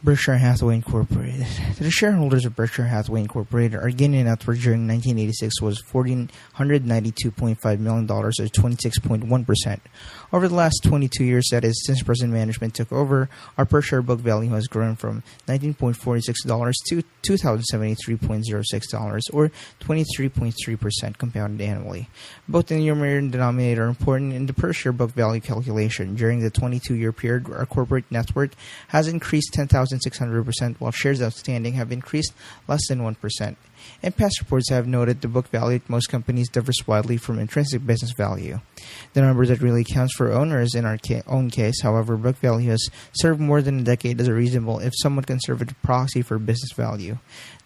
Berkshire Hathaway Incorporated. The shareholders of Berkshire Hathaway Incorporated are gaining net worth during 1986 was $1,492.5 million, or 26.1%. Over the last 22 years, that is, since present management took over, our per share book value has grown from $19.46 to $2,073.06, or 23.3% compounded annually. Both the numerator and denominator are important in the per share book value calculation. During the 22-year period, our corporate net worth has increased 10,600%, while shares outstanding have increased less than 1%. And past reports have noted the book value at most companies differs widely from intrinsic business value. The number that really counts for owners in our own case, however, book value has served more than a decade as a reasonable, if somewhat conservative, proxy for business value.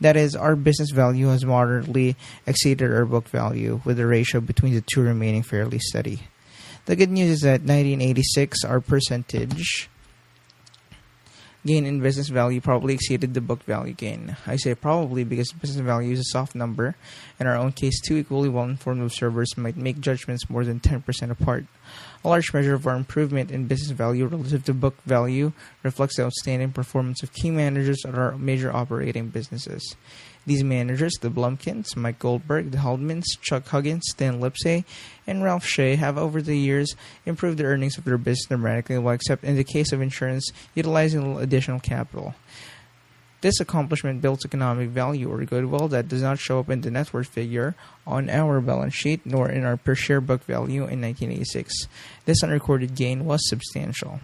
That is, our business value has moderately exceeded our book value, with the ratio between the two remaining fairly steady. The good news is that 1986, our percentage gain in business value probably exceeded the book value gain. I say probably because business value is a soft number. In our own case, two equally well-informed observers might make judgments more than 10% apart. A large measure of our improvement in business value relative to book value reflects the outstanding performance of key managers at our major operating businesses. These managers, the Blumkins, Mike Goldberg, the Haldmans, Chuck Huggins, Stan Lipsey, and Ralph Shea, have over the years improved the earnings of their business dramatically, while except in the case of insurance, utilizing additional capital. This accomplishment builds economic value or goodwill that does not show up in the net worth figure on our balance sheet nor in our per share book value in 1986. This unrecorded gain was substantial.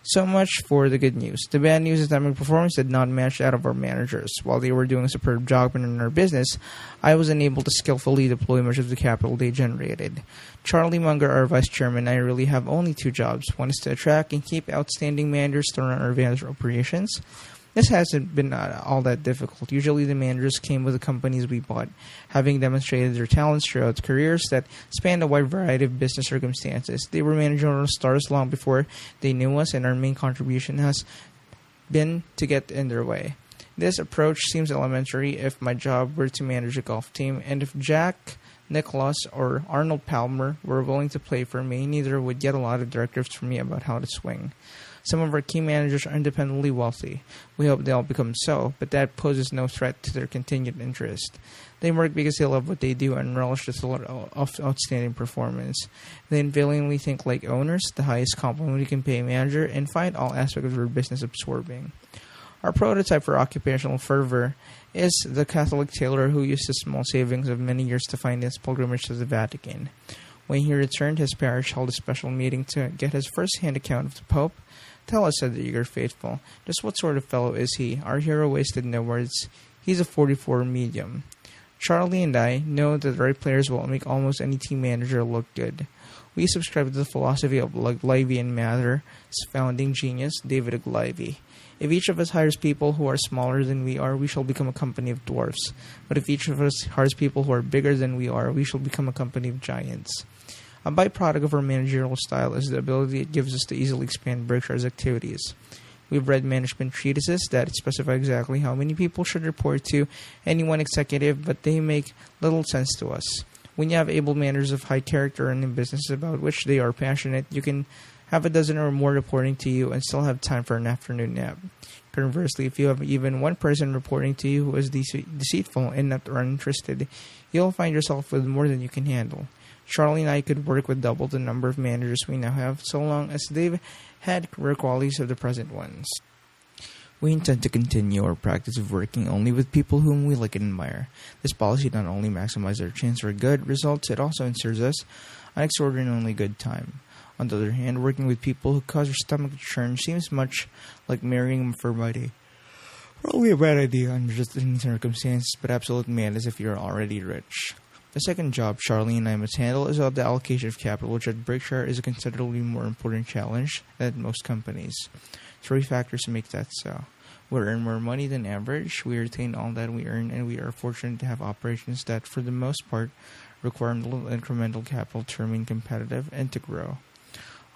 So much for the good news. The bad news is that my performance did not match that of our managers. While they were doing a superb job in our business, I was unable to skillfully deploy much of the capital they generated. Charlie Munger, our vice chairman, and I really have only two jobs. One is to attract and keep outstanding managers to run our vantage operations. This hasn't been all that difficult. Usually the managers came with the companies we bought, having demonstrated their talents throughout careers that spanned a wide variety of business circumstances. They were managerial stars long before they knew us, and our main contribution has been to get in their way. This approach seems elementary if my job were to manage a golf team, and if Jack Nicklaus or Arnold Palmer were willing to play for me, neither would get a lot of directives from me about how to swing. Some of our key managers are independently wealthy. We hope they'll become so, but that poses no threat to their continued interest. They work because they love what they do and relish the thought of outstanding performance. They unfailingly think like owners, the highest compliment we can pay a manager, and find all aspects of their business absorbing. Our prototype for occupational fervor is the Catholic tailor who used his small savings of many years to finance pilgrimage to the Vatican. When he returned, his parish held a special meeting to get his first-hand account of the Pope. "Tell us," said the eager faithful, "just what sort of fellow is he?" Our hero wasted no words. "He's a 44 medium." Charlie and I know that the right players will make almost any team manager look good. We subscribe to the philosophy of Livy and Mather's founding genius, David Livy. If each of us hires people who are smaller than we are, we shall become a company of dwarfs. But if each of us hires people who are bigger than we are, we shall become a company of giants. A byproduct of our managerial style is the ability it gives us to easily expand Berkshire's activities. We've read management treatises that specify exactly how many people should report to any one executive, but they make little sense to us. When you have able managers of high character and in businesses about which they are passionate, you can have a dozen or more reporting to you and still have time for an afternoon nap. Conversely, if you have even one person reporting to you who is deceitful and not uninterested, you'll find yourself with more than you can handle. Charlie and I could work with double the number of managers we now have, so long as they've had career qualities of the present ones. We intend to continue our practice of working only with people whom we like and admire. This policy not only maximizes our chance for good results, it also ensures us an extraordinarily good time. On the other hand, working with people who cause your stomach to churn seems much like marrying them for money. Probably a bad idea under just any circumstances, but absolute madness if you're already rich. The second job Charlie and I must handle is of the allocation of capital, which at Berkshire is a considerably more important challenge than at most companies. Three factors make that so. We earn more money than average, we retain all that we earn, and we are fortunate to have operations that, for the most part, require little incremental capital to remain competitive and to grow.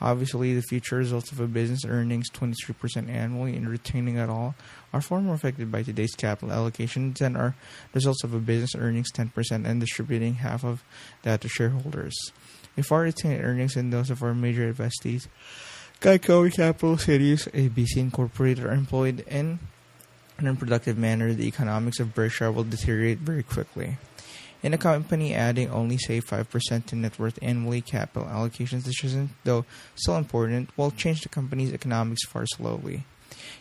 Obviously, the future results of a business earnings 23% annually and retaining it all are far more affected by today's capital allocation than are results of a business earnings 10% and distributing half of that to shareholders. If our retained earnings and those of our major investees, Geico, Capital Cities, ABC Incorporated, are employed in in an unproductive manner, the economics of Berkshire will deteriorate very quickly. In a company, adding only say 5% to net worth annually, capital allocations decisions, though still important, will change the company's economics far slowly.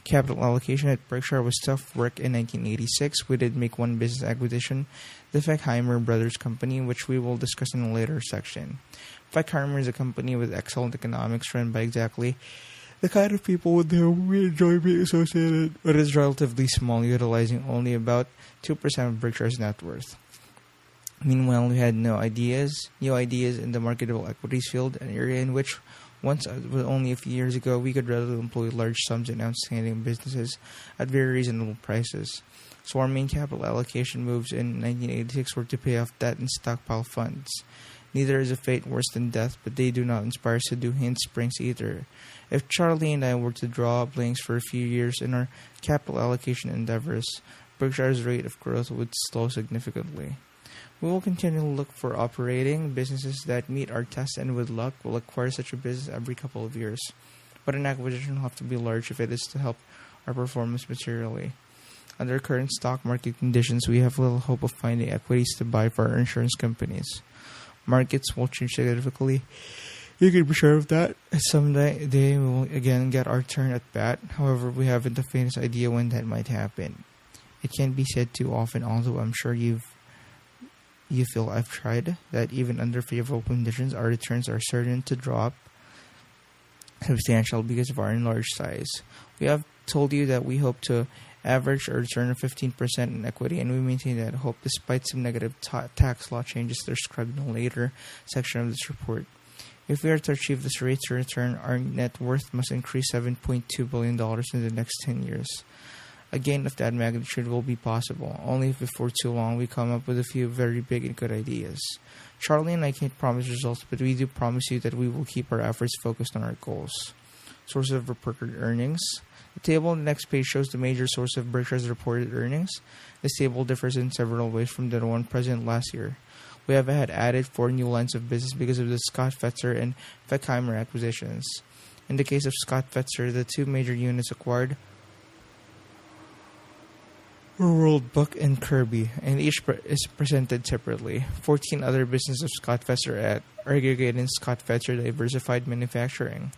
Capital allocation at Berkshire was tough work in 1986. We did make one business acquisition, the Feckheimer Brothers Company, which we will discuss in a later section. Feckheimer is a company with excellent economics run by exactly the kind of people with whom we enjoy being associated, but is relatively small, utilizing only about 2% of Berkshire's net worth. Meanwhile, we had new ideas in the marketable equities field, an area in which once only a few years ago we could readily employ large sums in outstanding businesses at very reasonable prices. So our main capital allocation moves in 1986 were to pay off debt and stockpile funds. Neither is a fate worse than death, but they do not inspire us to do handsprings either. If Charlie and I were to draw blanks for a few years in our capital allocation endeavors, Berkshire's rate of growth would slow significantly. We will continue to look for operating businesses that meet our test, and with luck will acquire such a business every couple of years. But an acquisition will have to be large if it is to help our performance materially. Under current stock market conditions, we have little hope of finding equities to buy for our insurance companies. Markets will change significantly. You can be sure of that. Someday we will again get our turn at bat. However, we haven't the faintest idea when that might happen. It can't be said too often, although I'm sure you feel I've tried, that even under favorable conditions, our returns are certain to drop substantial because of our enlarged size. We have told you that we hope to average a return of 15% in equity, and we maintain that hope despite some negative tax law changes described in a later section of this report. If we are to achieve this rate of return, our net worth must increase $7.2 billion in the next 10 years. A gain of that magnitude will be possible, only if before too long we come up with a few very big and good ideas. Charlie and I can't promise results, but we do promise you that we will keep our efforts focused on our goals. Source of reported earnings. The table on the next page shows the major source of Berkshire's reported earnings. This table differs in several ways from the one present last year. We have had added 4 new lines of business because of the Scott Fetzer and Feckheimer acquisitions. In the case of Scott Fetzer, the 2 major units acquired were World Book and Kirby, and each is presented separately. 14 other businesses of Scott Fetzer are aggregated in Scott Fetzer Diversified Manufacturing.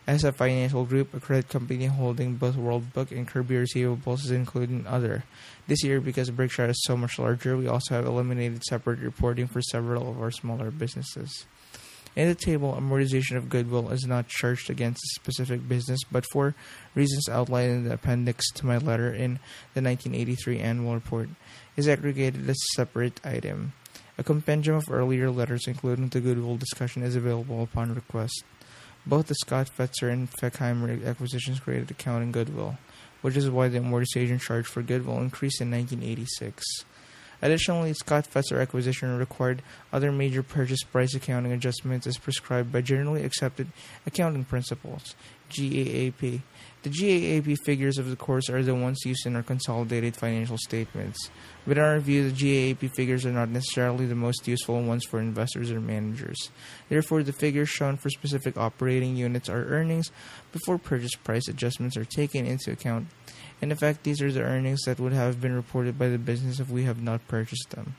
As a financial group, a credit company holding both World Book and Kirby receivables is included in other. This year, because Berkshire is so much larger, we also have eliminated separate reporting for several of our smaller businesses. In the table, amortization of goodwill is not charged against a specific business, but for reasons outlined in the appendix to my letter in the 1983 annual report, is aggregated as a separate item. A compendium of earlier letters, including the goodwill discussion, is available upon request. Both the Scott Fetzer and Feckheimer acquisitions created accounting goodwill, which is why the amortization charge for goodwill increased in 1986. Additionally, Scott Fetzer acquisition required other major purchase price accounting adjustments as prescribed by generally accepted accounting principles, GAAP. The GAAP figures of the course are the ones used in our consolidated financial statements. But in our view, the GAAP figures are not necessarily the most useful ones for investors or managers. Therefore, the figures shown for specific operating units are earnings before purchase price adjustments are taken into account. In effect, these are the earnings that would have been reported by the business if we have not purchased them.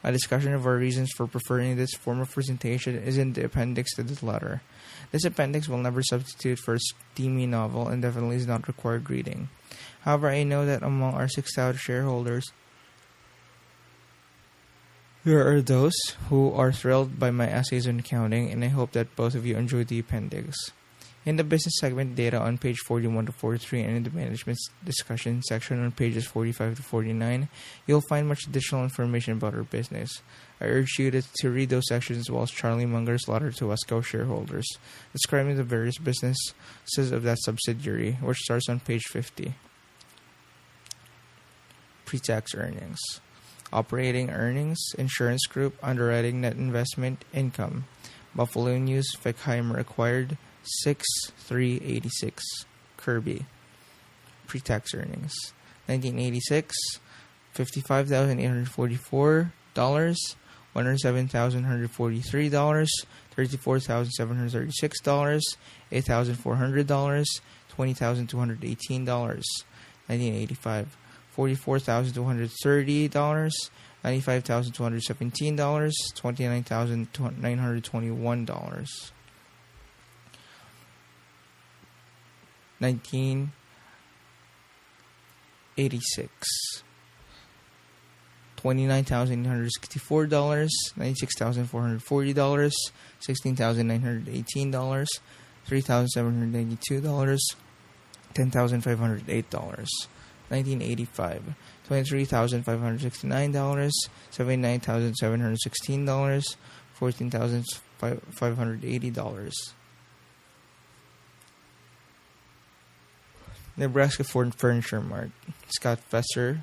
A discussion of our reasons for preferring this form of presentation is in the appendix to this letter. This appendix will never substitute for a steamy novel and definitely is not required reading. However, I know that among our 6,000 shareholders, there are those who are thrilled by my essays on accounting, and I hope that both of you enjoy the appendix. In the business segment data on page 41 to 43 and in the management discussion section on pages 45 to 49, you'll find much additional information about our business. I urge you to read those sections as well as Charlie Munger's letter to us co-shareholders, describing the various businesses of that subsidiary, which starts on page 50. Pre-tax earnings. Operating earnings, insurance group, underwriting net investment income. Buffalo News, Feckheimer acquired 6,386. Kirby. Pre-tax earnings. 1986, $55,844, $107,143, $34,736, $8,400, $20,218. 1985. $44,230, $95,217, $29,921. 1986. $29,864, $96,440, $16,918, $3,792, $10,508. 1985, $23,569, $79,716, $14,580. Nebraska Furniture Mart, Scott Fesser,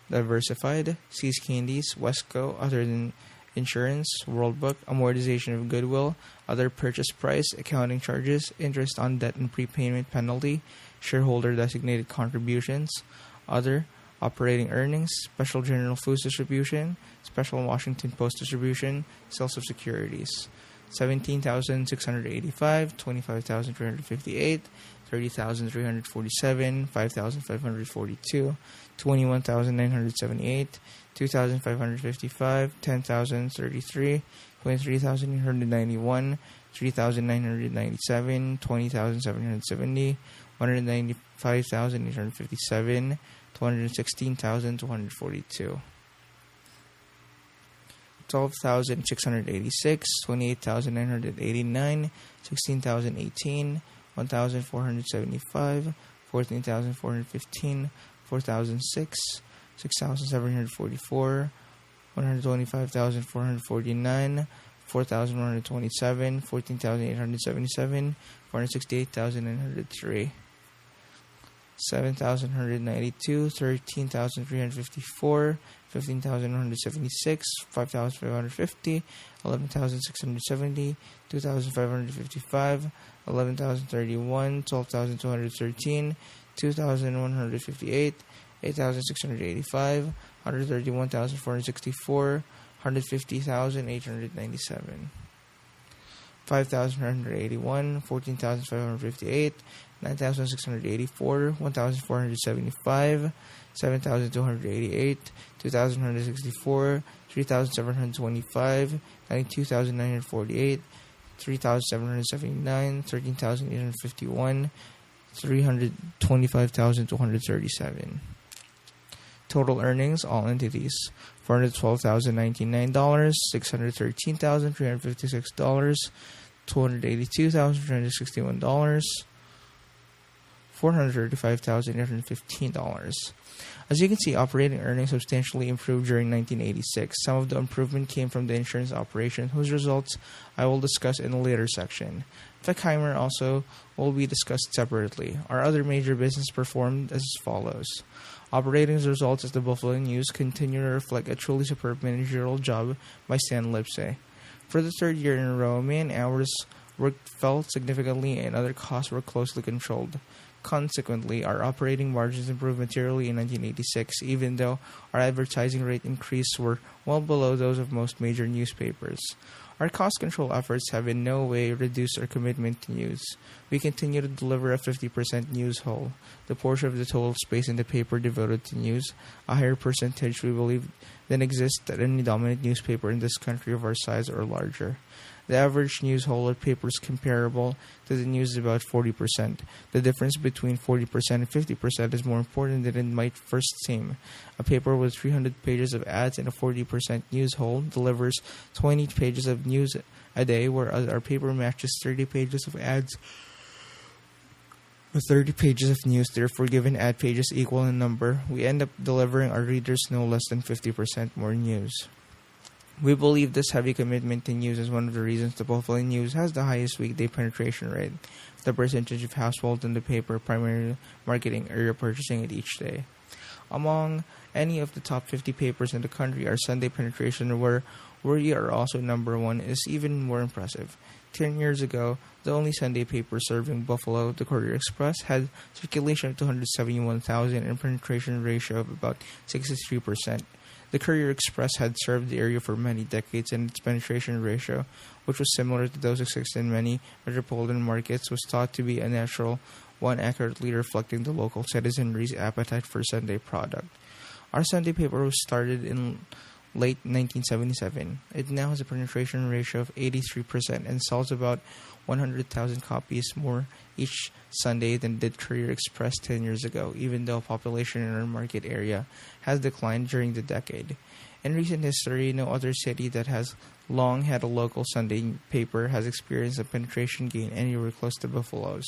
Diversified, Seas Candies, Westco, Other Than Insurance, World Book, Amortization of Goodwill, Other Purchase Price, Accounting Charges, Interest on Debt and Prepayment Penalty, Shareholder Designated Contributions, Other, Operating Earnings, Special General Foods Distribution, Special Washington Post Distribution, Sales of Securities. 17,685, 25,358, 30,347, 5,542, 21,978, 2,555, 10,033, 23,891, 3,997, 20,770, 195,857, 216,242. 12,686, 28,989, 16,018, 1,475, 14,415, 4,006, 6,744, 125,449, 4,127, 14,877, 468,903. 7,192, 13,354, 15,176, 5,550, 11,670, 2,555, 11,031, 12,213, 2,158, 8,685, 131,464, 150,897. 5,981, 14,558, 9,684, 1,475, 7,288, 2,164, 3,725, 92,948, 3,779, 13,851, 325,237. Total earnings, all entities: $412,099, $613,356, $282,361, $435,815. As you can see, operating earnings substantially improved during 1986. Some of the improvement came from the insurance operation, whose results I will discuss in a later section. Feckheimer also will be discussed separately. Our other major business performed as follows. Operating results as the Buffalo News continue to reflect a truly superb managerial job by Stan Lipsey. For the third year in a row, man hours worked fell significantly and other costs were closely controlled. Consequently, our operating margins improved materially in 1986, even though our advertising rate increases were well below those of most major newspapers. Our cost control efforts have in no way reduced our commitment to news. We continue to deliver a 50% news whole, the portion of the total space in the paper devoted to news, a higher percentage we believe than exists at any dominant newspaper in this country of our size or larger. The average news whole at papers comparable to the news is about 40%. The difference between 40% and 50% is more important than it might first seem. A paper with 300 pages of ads and a 40% news whole delivers 20 pages of news a day, whereas our paper matches 30 pages of ads with 30 pages of news. Therefore, given ad pages equal in number, we end up delivering our readers no less than 50% more news. We believe this heavy commitment to news is one of the reasons the Buffalo News has the highest weekday penetration rate, the percentage of households in the paper primarily marketing area purchasing it each day. Among any of the top 50 papers in the country, our Sunday penetration, where we are also number one, is even more impressive. 10 years ago, the only Sunday paper serving Buffalo, the Courier-Express, had circulation of 271,000 and penetration ratio of about 63%. The Courier-Express had served the area for many decades, and its penetration ratio, which was similar to those existing in many metropolitan markets, was thought to be a natural one accurately reflecting the local citizenry's appetite for Sunday product. Our Sunday paper was started in late 1977. It now has a penetration ratio of 83% and sells about 100,000 copies more each Sunday than did Courier Express 10 years ago, even though population in our market area has declined during the decade. In recent history, no other city that has long had a local Sunday paper has experienced a penetration gain anywhere close to Buffalo's.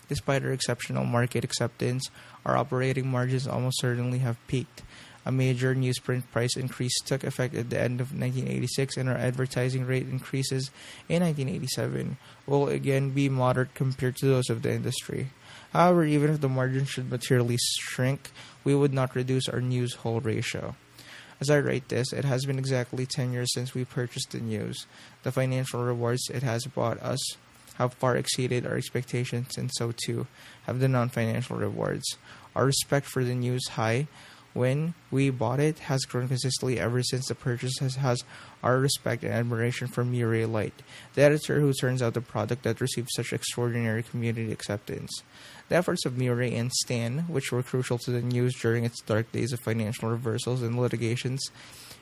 Despite our exceptional market acceptance, our operating margins almost certainly have peaked. A major newsprint price increase took effect at the end of 1986, and our advertising rate increases in 1987 will again be moderate compared to those of the industry. However, even if the margin should materially shrink, we would not reduce our news hold ratio. As I write this, it has been exactly 10 years since we purchased the news. The financial rewards it has brought us have far exceeded our expectations, and so too have the non-financial rewards. Our respect for the news high when we bought it has grown consistently ever since the purchase has our respect and admiration for Murray Light, the editor who turns out the product that received such extraordinary community acceptance. The efforts of Murray and Stan, which were crucial to the news during its dark days of financial reversals and litigations,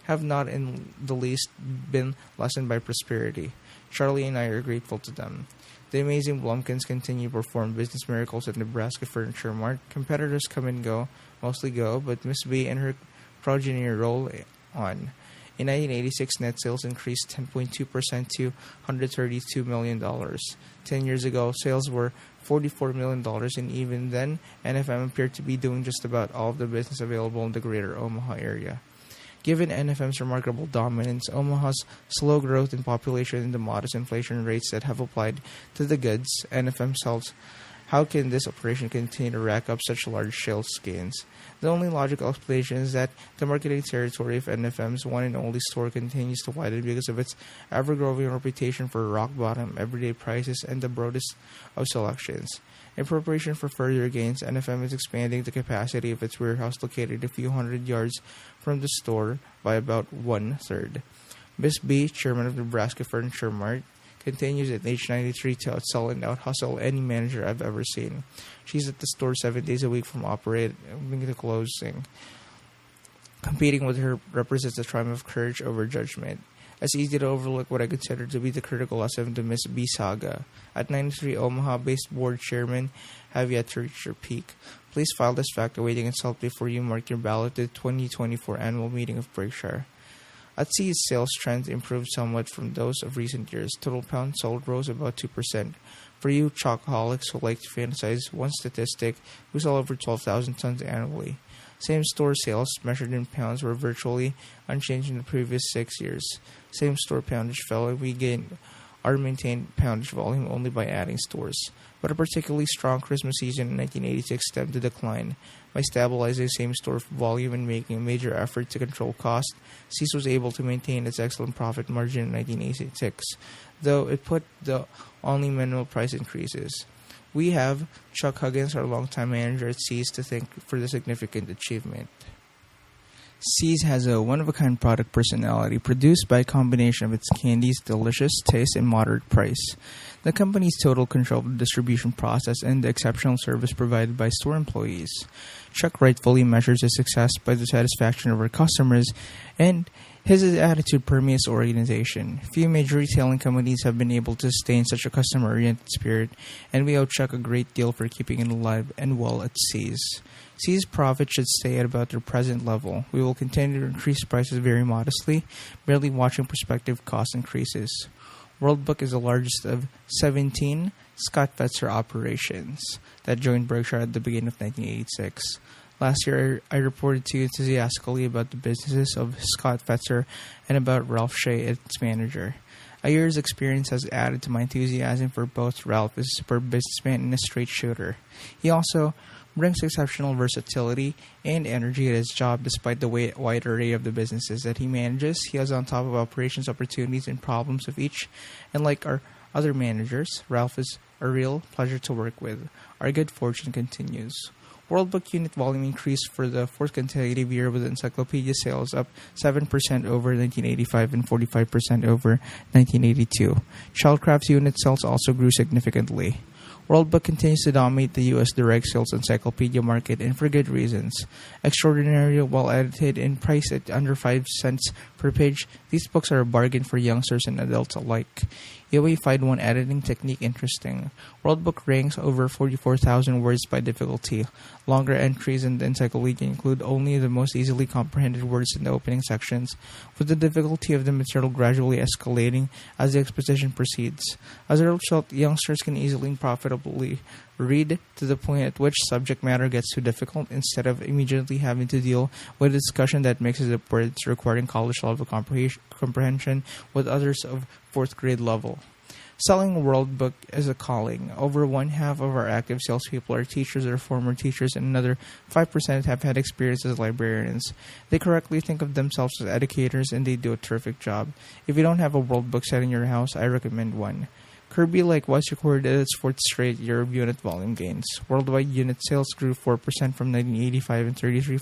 have not in the least been lessened by prosperity. Charlie and I are grateful to them. The amazing Blumkins continue to perform business miracles at Nebraska Furniture Mart. Competitors come and go, mostly go, but Miss B and her progeny roll on. In 1986, net sales increased 10.2% to $132 million. 10 years ago, sales were $44 million, and even then, NFM appeared to be doing just about all of the business available in the greater Omaha area. Given NFM's remarkable dominance, Omaha's slow growth in population, and the modest inflation rates that have applied to the goods NFM sells, how can this operation continue to rack up such large sales gains? The only logical explanation is that the marketing territory of NFM's one and only store continues to widen because of its ever-growing reputation for rock-bottom everyday prices and the broadest of selections. In preparation for further gains, NFM is expanding the capacity of its warehouse located a few hundred yards from the store by about one-third. Miss B, chairman of Nebraska Furniture Mart, continues at age 93 to outsell and out-hustle any manager I've ever seen. She's at the store 7 days a week from operating to closing. Competing with her represents a triumph of courage over judgment. It's easy to overlook what I consider to be the critical lesson of the Miss B saga. At 93, Omaha-based board chairmen have yet to reach their peak. Please file this fact awaiting insult before you mark your ballot at the 2024 annual meeting of Berkshire. At See's sales trends improved somewhat from those of recent years. Total pounds sold rose about 2%. For you chocoholics who like to fantasize one statistic, we sell over 12,000 tons annually. Same-store sales, measured in pounds, were virtually unchanged in the previous 6 years. Same-store poundage fell, and we gained our maintained poundage volume only by adding stores. But a particularly strong Christmas season in 1986 stemmed the decline. By stabilizing same-store volume and making a major effort to control cost, See's was able to maintain its excellent profit margin in 1986, though it put the only minimal price increases. We have Chuck Huggins, our longtime manager at See's, to thank for the significant achievement. See's has a one-of-a-kind product personality produced by a combination of its candy's delicious taste and moderate price. The company's total control of the distribution process and the exceptional service provided by store employees. Chuck rightfully measures his success by the satisfaction of our customers, and his attitude permeates the organization. Few major retailing companies have been able to sustain such a customer-oriented spirit, and we owe Chuck a great deal for keeping it alive and well at See's. See's profit should stay at about their present level. We will continue to increase prices very modestly, barely watching prospective cost increases. World Book is the largest of 17 Scott Fetzer operations that joined Berkshire at the beginning of 1986. Last year, I reported to you enthusiastically about the businesses of Scott Fetzer and about Ralph Shea, its manager. A year's experience has added to my enthusiasm for both. Ralph is a superb businessman and a straight shooter. He also brings exceptional versatility and energy at his job despite the wide array of the businesses that he manages. He is on top of operations opportunities and problems of each, and like our other managers, Ralph is a real pleasure to work with. Our good fortune continues. World Book unit volume increased for the fourth consecutive year, with encyclopedia sales up 7% over 1985 and 45% over 1982. Childcraft's unit sales also grew significantly. World Book continues to dominate the U.S. direct sales encyclopedia market, and for good reasons. Extraordinarily well edited and priced at under 5 cents per page, these books are a bargain for youngsters and adults alike. You may find one editing technique interesting. World Book ranks over 44,000 words by difficulty. Longer entries in the encyclopedia include only the most easily comprehended words in the opening sections, with the difficulty of the material gradually escalating as the exposition proceeds. As a result, youngsters can easily and profitably read to the point at which subject matter gets too difficult instead of immediately having to deal with a discussion that mixes up words requiring college-level comprehension with others of 4th grade level. Selling a World Book is a calling. Over one-half of our active salespeople are teachers or former teachers, and another 5% have had experience as librarians. They correctly think of themselves as educators, and they do a terrific job. If you don't have a World Book set in your house, I recommend one. Kirby likewise recorded its 4th straight year of unit volume gains. Worldwide unit sales grew 4% from 1985 and 33%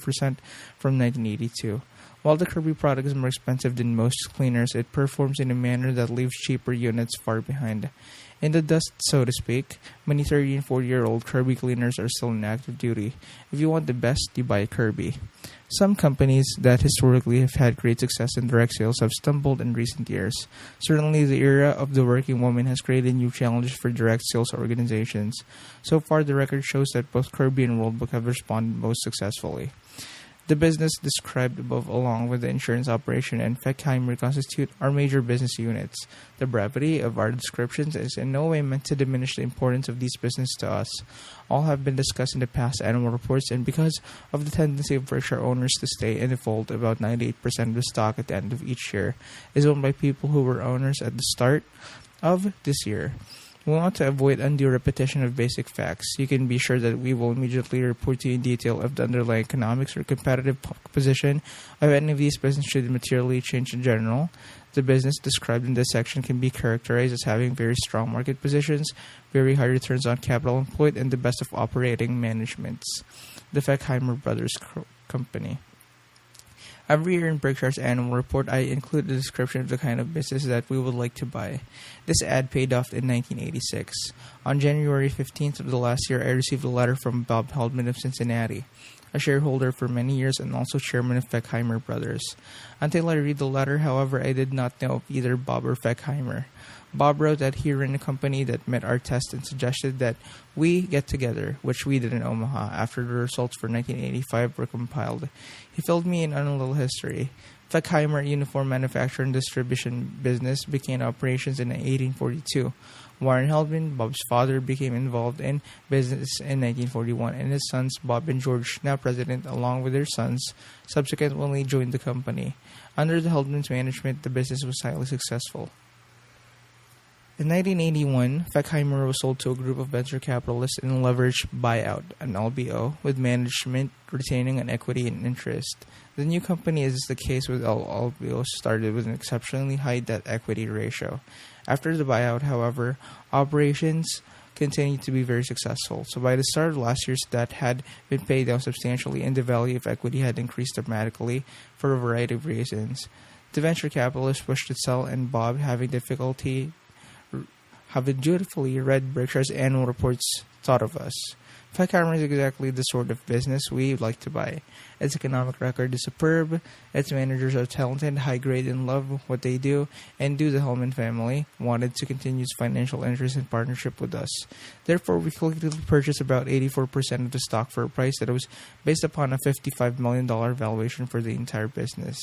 from 1982. While the Kirby product is more expensive than most cleaners, it performs in a manner that leaves cheaper units far behind. In the dust, so to speak, many 30 and 40-year-old Kirby cleaners are still in active duty. If you want the best, you buy Kirby. Some companies that historically have had great success in direct sales have stumbled in recent years. Certainly, the era of the working woman has created new challenges for direct sales organizations. So far, the record shows that both Kirby and World Book have responded most successfully. The business described above, along with the insurance operation and Feckheimer, constitute our major business units. The brevity of our descriptions is in no way meant to diminish the importance of these businesses to us. All have been discussed in the past annual reports, and because of the tendency of Berkshire owners to stay in the fold, about 98% of the stock at the end of each year is owned by people who were owners at the start of this year. We want to avoid undue repetition of basic facts. You can be sure that we will immediately report to you in detail of the underlying economics or competitive position of any of these businesses should materially change in general. The business described in this section can be characterized as having very strong market positions, very high returns on capital employed, and the best of operating managements. The Feckheimer Brothers Company. Every year in Berkshire's annual report, I include a description of the kind of business that we would like to buy. This ad paid off in 1986. On January 15th of the last year, I received a letter from Bob Heldman of Cincinnati, a shareholder for many years and also chairman of Feckheimer Brothers. Until I read the letter, however, I did not know of either Bob or Feckheimer. Bob wrote that he ran a company that met our test and suggested that we get together, which we did in Omaha, after the results for 1985 were compiled. He filled me in on a little history. Feckheimer Uniform Manufacturer and Distribution Business began operations in 1842. Warren Heldman, Bob's father, became involved in business in 1941, and his sons, Bob and George, now president, along with their sons, subsequently joined the company. Under the Heldman's management, the business was highly successful. In 1981, Feckheimer was sold to a group of venture capitalists in a leveraged buyout, an LBO, with management retaining an equity and interest. The new company, as is the case with all LBOs, started with an exceptionally high debt-equity ratio. After the buyout, however, operations continued to be very successful. So by the start of last year's debt had been paid down substantially, and the value of equity had increased dramatically for a variety of reasons. The venture capitalists wished to sell, and Bob, having dutifully read Berkshire's annual reports, thought of us. Feckheimer is exactly the sort of business we would like to buy. Its economic record is superb, its managers are talented, high-grade, and love what they do, and the Hellman family wanted to continue its financial interest and partnership with us. Therefore, we collectively purchased about 84% of the stock for a price that was based upon a $55 million valuation for the entire business.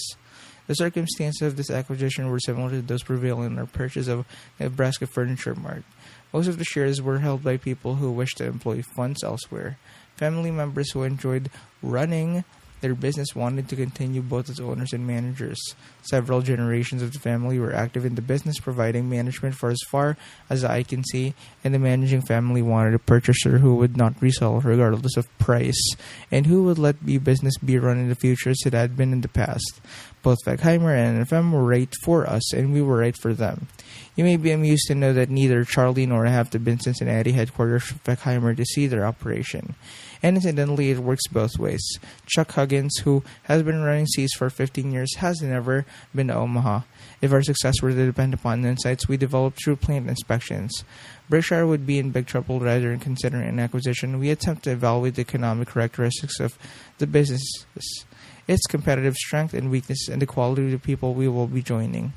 The circumstances of this acquisition were similar to those prevailing in our purchase of Nebraska Furniture Mart. Most of the shares were held by people who wished to employ funds elsewhere. Family members who enjoyed running their business wanted to continue both as owners and managers. Several generations of the family were active in the business, providing management for as far as the eye can see, and the managing family wanted a purchaser who would not resell regardless of price, and who would let the business be run in the future as it had been in the past. Both Feckheimer and FM were right for us, and we were right for them. You may be amused to know that neither Charlie nor I have to be in Cincinnati headquarters for Feckheimer to see their operation. And incidentally, it works both ways. Chuck Huggins, who has been running Seas for 15 years, has never been to Omaha. If our success were to depend upon the insights we developed through plant inspections, Berkshire would be in big trouble rather than considering an acquisition. We attempt to evaluate the economic characteristics of the businesses, its competitive strength and weaknesses, and the quality of the people we will be joining.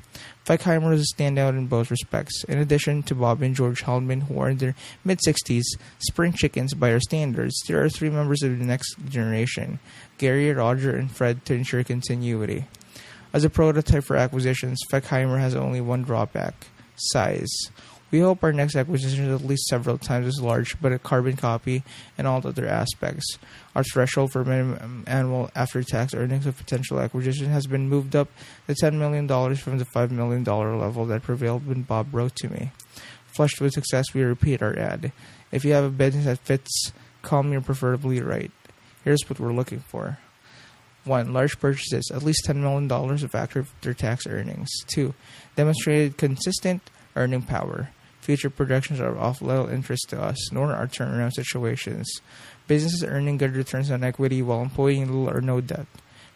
Feckheimer is a standout in both respects. In addition to Bob and George Haldman, who are in their mid-60s, spring chickens by our standards, there are three members of the next generation, Gary, Roger, and Fred, to ensure continuity. As a prototype for acquisitions, Feckheimer has only one drawback: size. We hope our next acquisition is at least several times as large, but a carbon copy in all other aspects. Our threshold for minimum annual after-tax earnings of potential acquisition has been moved up to $10 million from the $5 million level that prevailed when Bob wrote to me. Flushed with success, we repeat our ad. If you have a business that fits, call me or preferably right. Here's what we're looking for. 1. Large purchases, at least $10 million of after-tax earnings. 2. Demonstrated consistent earning power. Future projections are of little interest to us, nor are turnaround situations. Businesses earning good returns on equity while employing little or no debt.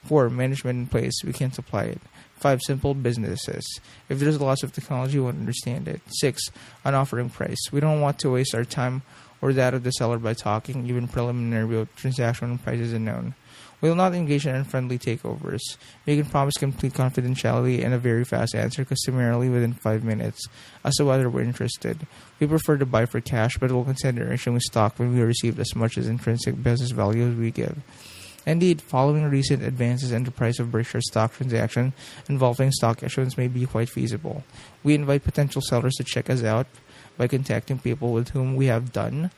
4. Management in place. We can supply it. 5. Simple businesses. If there's lots of technology, we won't understand it. 6. An offering price. We don't want to waste our time or that of the seller by talking, even preliminary about transaction when price is unknown. We will not engage in unfriendly takeovers. We can promise complete confidentiality and a very fast answer, customarily within 5 minutes, as to whether we're interested. We prefer to buy for cash, but will consider issuing stock when we receive as much as intrinsic business value as we give. Indeed, following recent advances in the price of Berkshire stock transaction involving stock issuance may be quite feasible. We invite potential sellers to check us out by contacting people with whom we have done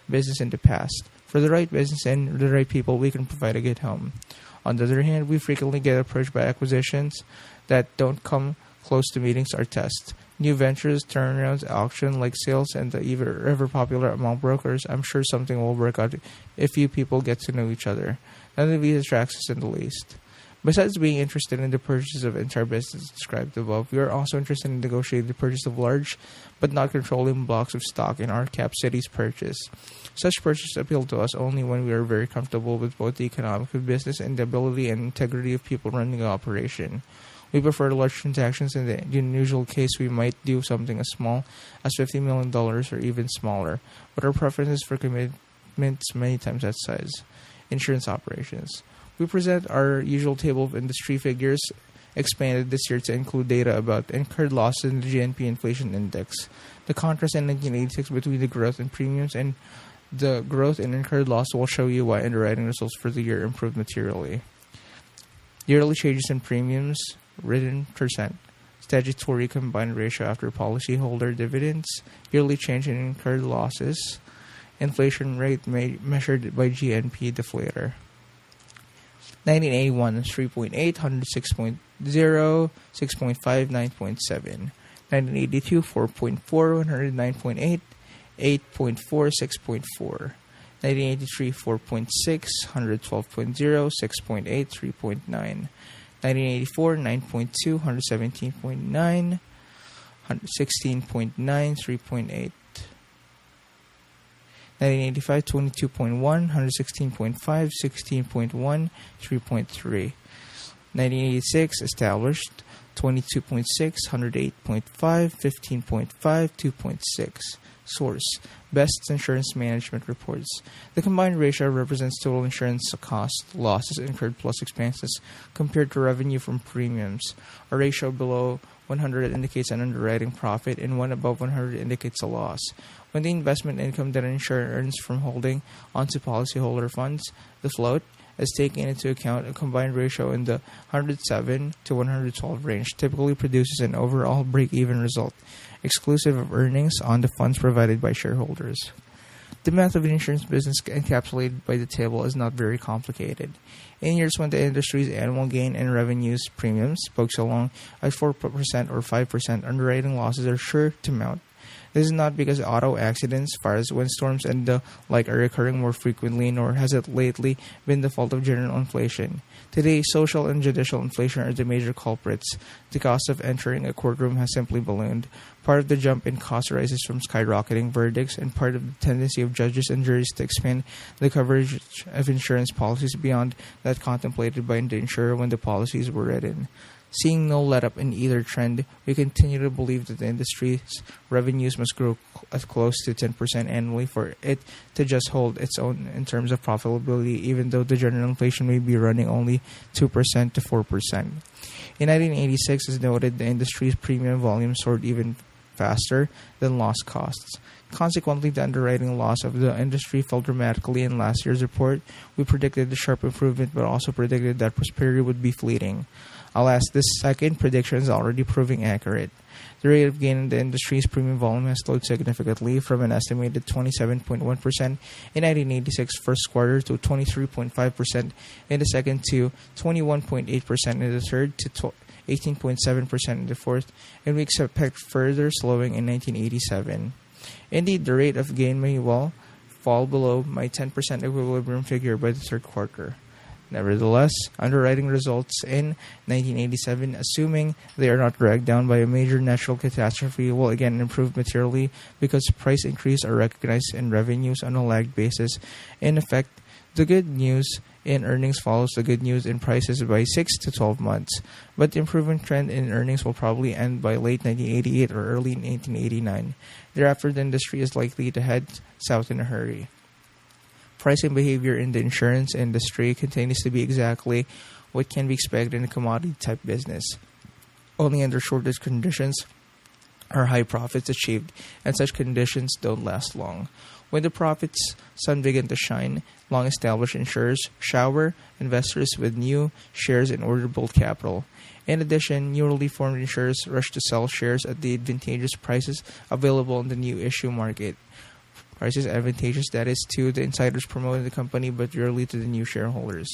business in the past. For the right business and the right people, we can provide a good home. On the other hand, we frequently get approached by acquisitions that don't come close to meeting our test. New ventures, turnarounds, auction, like sales, and the ever popular among brokers. I'm sure something will work out if few people get to know each other. None of these attracts us in the least. Besides being interested in the purchase of entire business described above, we are also interested in negotiating the purchase of large but not controlling blocks of stock in our cap cities purchase. Such purchases appeal to us only when we are very comfortable with both the economic of business and the ability and integrity of people running the operation. We prefer large transactions. In the unusual case, we might do something as small as $50 million or even smaller, but our preference is for commitments many times that size. Insurance operations. We present our usual table of industry figures, expanded this year to include data about incurred losses in the GNP inflation index. The contrast in 1986 between the growth in premiums and the growth in incurred loss will show you why underwriting results for the year improved materially. Yearly changes in premiums, written percent, statutory combined ratio after policyholder dividends, yearly change in incurred losses, inflation rate measured by GNP deflator. 1981 is 3.8, 106.0, 6.5, 9.7. 1982, 4.4, 109.8, 8.4, 6.4. 1983, 4.6, 112.0, 6.8, 3.9. 1984, 9.2, 117.9, 16.9, 3.8. 1985, 22.1, 116.5, 16.1, 3.3. 1986, established, 22.6, 108.5, 15.5, 2.6. Source: Best Insurance Management Reports. The combined ratio represents total insurance cost, losses incurred plus expenses, compared to revenue from premiums. A ratio below 100 indicates an underwriting profit, and one above 100 indicates a loss. When the investment income that an insurer earns from holding onto policyholder funds, the float, is taken into account, a combined ratio in the 107 to 112 range typically produces an overall break-even result, exclusive of earnings on the funds provided by shareholders. The math of an insurance business encapsulated by the table is not very complicated. In years when the industry's annual gain in revenues premiums pokes along at 4% or 5%, underwriting losses are sure to mount. This is not because auto accidents, fires, windstorms, and the like are occurring more frequently, nor has it lately been the fault of general inflation. Today, social and judicial inflation are the major culprits. The cost of entering a courtroom has simply ballooned. Part of the jump in cost arises from skyrocketing verdicts, and part of the tendency of judges and juries to expand the coverage of insurance policies beyond that contemplated by the insurer when the policies were written. Seeing no let-up in either trend, we continue to believe that the industry's revenues must grow at close to 10% annually for it to just hold its own in terms of profitability, even though the general inflation may be running only 2% to 4%. In 1986, as noted, the industry's premium volume soared even faster than loss costs. Consequently, the underwriting loss of the industry fell dramatically in last year's report. We predicted the sharp improvement, but also predicted that prosperity would be fleeting. Alas, this second prediction is already proving accurate. The rate of gain in the industry's premium volume has slowed significantly from an estimated 27.1% in 1986 first quarter to 23.5% in the second to 21.8% in the third to 18.7% in the fourth, and we expect further slowing in 1987. Indeed, the rate of gain may well fall below my 10% equilibrium figure by the third quarter. Nevertheless, underwriting results in 1987, assuming they are not dragged down by a major natural catastrophe, will again improve materially because price increases are recognized in revenues on a lagged basis. In effect, the good news in earnings follows the good news in prices by 6 to 12 months, but the improvement trend in earnings will probably end by late 1988 or early 1989. Thereafter, the industry is likely to head south in a hurry. Pricing behavior in the insurance industry continues to be exactly what can be expected in a commodity-type business. Only under shortage conditions are high profits achieved, and such conditions don't last long. When the profits sun begin to shine, long-established insurers shower investors with new shares in order to build capital. In addition, newly formed insurers rush to sell shares at the advantageous prices available in the new issue market. Prices advantageous, that is, to the insiders promoting the company, but rarely to the new shareholders.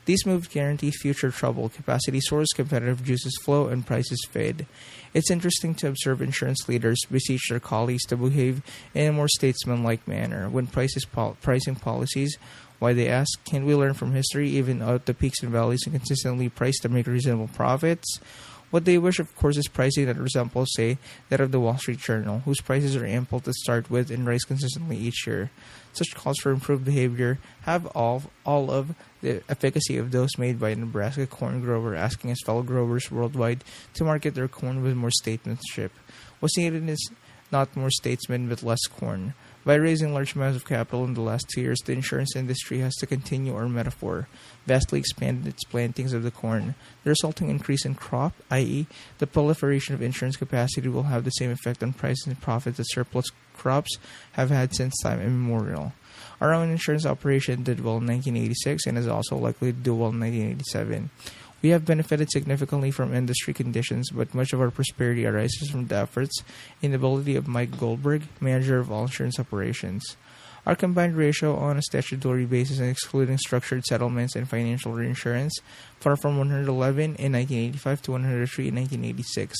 These moves guarantee future trouble. Capacity soars, competitive juices flow, and prices fade. It's interesting to observe insurance leaders beseech their colleagues to behave in a more statesmanlike manner when pricing policies. Why, they ask, can we learn from history, even out the peaks and valleys, and consistently price to make reasonable profits? What they wish, of course, is pricing that resembles, say, that of the Wall Street Journal, whose prices are ample to start with and rise consistently each year. Such calls for improved behavior have all of the efficacy of those made by a Nebraska corn grower asking his fellow growers worldwide to market their corn with more statesmanship. What's needed is not more statesmen, but less corn. By raising large amounts of capital in the last 2 years, the insurance industry has to continue our metaphor, vastly expanded its plantings of the corn. The resulting increase in crop, i.e., the proliferation of insurance capacity, will have the same effect on prices and profits that surplus crops have had since time immemorial. Our own insurance operation did well in 1986 and is also likely to do well in 1987. We have benefited significantly from industry conditions, but much of our prosperity arises from the efforts and ability of Mike Goldberg, manager of all insurance operations. Our combined ratio on a statutory basis and excluding structured settlements and financial reinsurance fell from 111 in 1985 to 103 in 1986.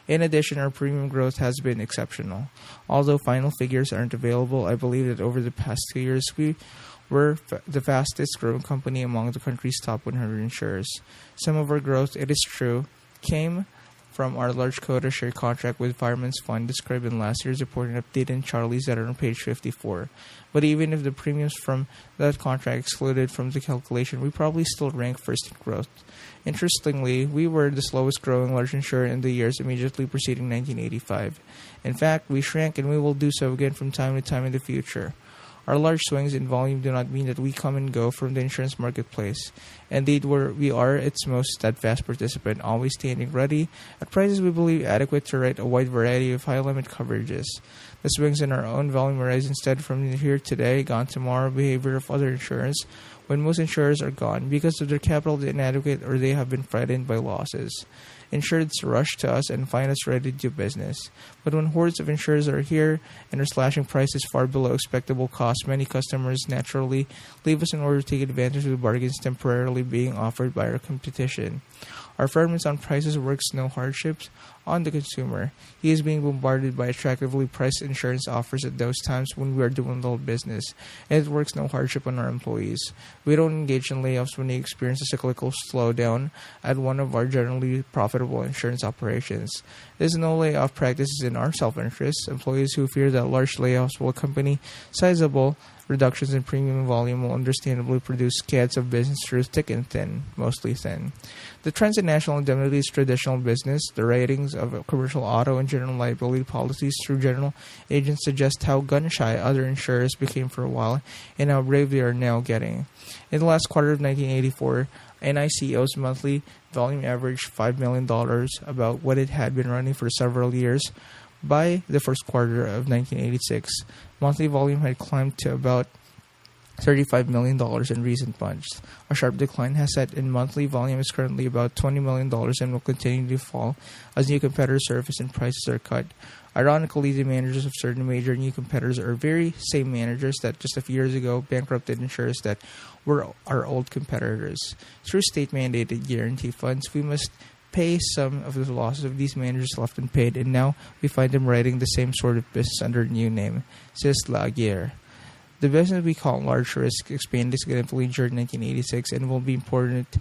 In addition, our premium growth has been exceptional. Although final figures aren't available, I believe that over the past 2 years we were the fastest growing company among the country's top 100 insurers. Some of our growth, it is true, came from our large quota share contract with Fireman's Fund described in last year's report and updated in Charlie's letter on page 54. But even if the premiums from that contract excluded from the calculation, we probably still rank first in growth. Interestingly, we were the slowest growing large insurer in the years immediately preceding 1985. In fact, we shrank and we will do so again from time to time in the future. Our large swings in volume do not mean that we come and go from the insurance marketplace. Indeed, we are its most steadfast participant, always standing ready at prices we believe adequate to write a wide variety of high-limit coverages. The swings in our own volume arise instead from the here today, gone tomorrow behavior of other insurers, when most insurers are gone because of their capital inadequate or they have been frightened by losses. Insureds rush to us and find us ready to do business. But when hordes of insurers are here and are slashing prices far below expectable costs, many customers naturally leave us in order to take advantage of the bargains temporarily being offered by our competition. Our firmness on prices works no hardships on the consumer. He is being bombarded by attractively priced insurance offers at those times when we are doing little business, and it works no hardship on our employees. We don't engage in layoffs when they experience a cyclical slowdown at one of our generally profitable insurance operations. There's no layoff practices in our self-interest. Employees who fear that large layoffs will accompany sizable Reductions in premium volume will understandably produce scads of business through thick and thin, mostly thin. The trends in national indemnity's traditional business, the ratings of commercial auto and general liability policies through general agents suggest how gun-shy other insurers became for a while and how brave they are now getting. In the last quarter of 1984, NICO's monthly volume averaged $5 million, about what it had been running for several years. By the first quarter of 1986, monthly volume had climbed to about $35 million in recent months. A sharp decline has set in monthly volume is currently about $20 million and will continue to fall as new competitors surface and prices are cut. Ironically, the managers of certain major new competitors are very same managers that just a few years ago bankrupted insurers that were our old competitors. Through state-mandated guarantee funds, we must pay some of the losses of these managers left unpaid, and now we find them writing the same sort of business under a new name, says Laguerre. The business we call large risk expanded significantly during 1986 and will be important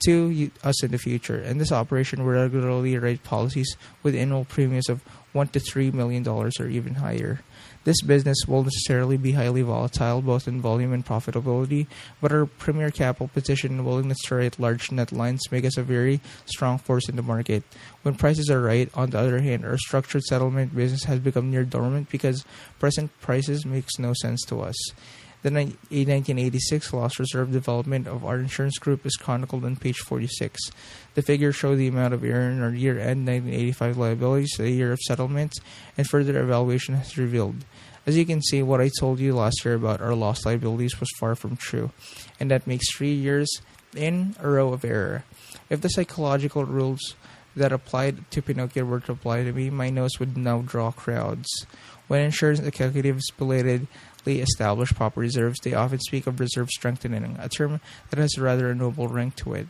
to us in the future. In this operation, we regularly write policies with annual premiums of $1 to $3 million or even higher. This business will necessarily be highly volatile, both in volume and profitability, but our premier capital position and willingness to write large net lines make us a very strong force in the market. When prices are right, on the other hand, our structured settlement business has become near dormant because present prices makes no sense to us. The 1986 loss reserve development of our insurance group is chronicled on page 46. The figures show the amount of earned or year-end 1985 liabilities, the year of settlements, and further evaluation has revealed. As you can see, what I told you last year about our loss liabilities was far from true, and that makes 3 years in a row of error. If the psychological rules that applied to Pinocchio were to apply to me, my nose would now draw crowds. When insurance executives belatedly establish proper reserves, they often speak of reserve strengthening, a term that has rather a noble ring to it.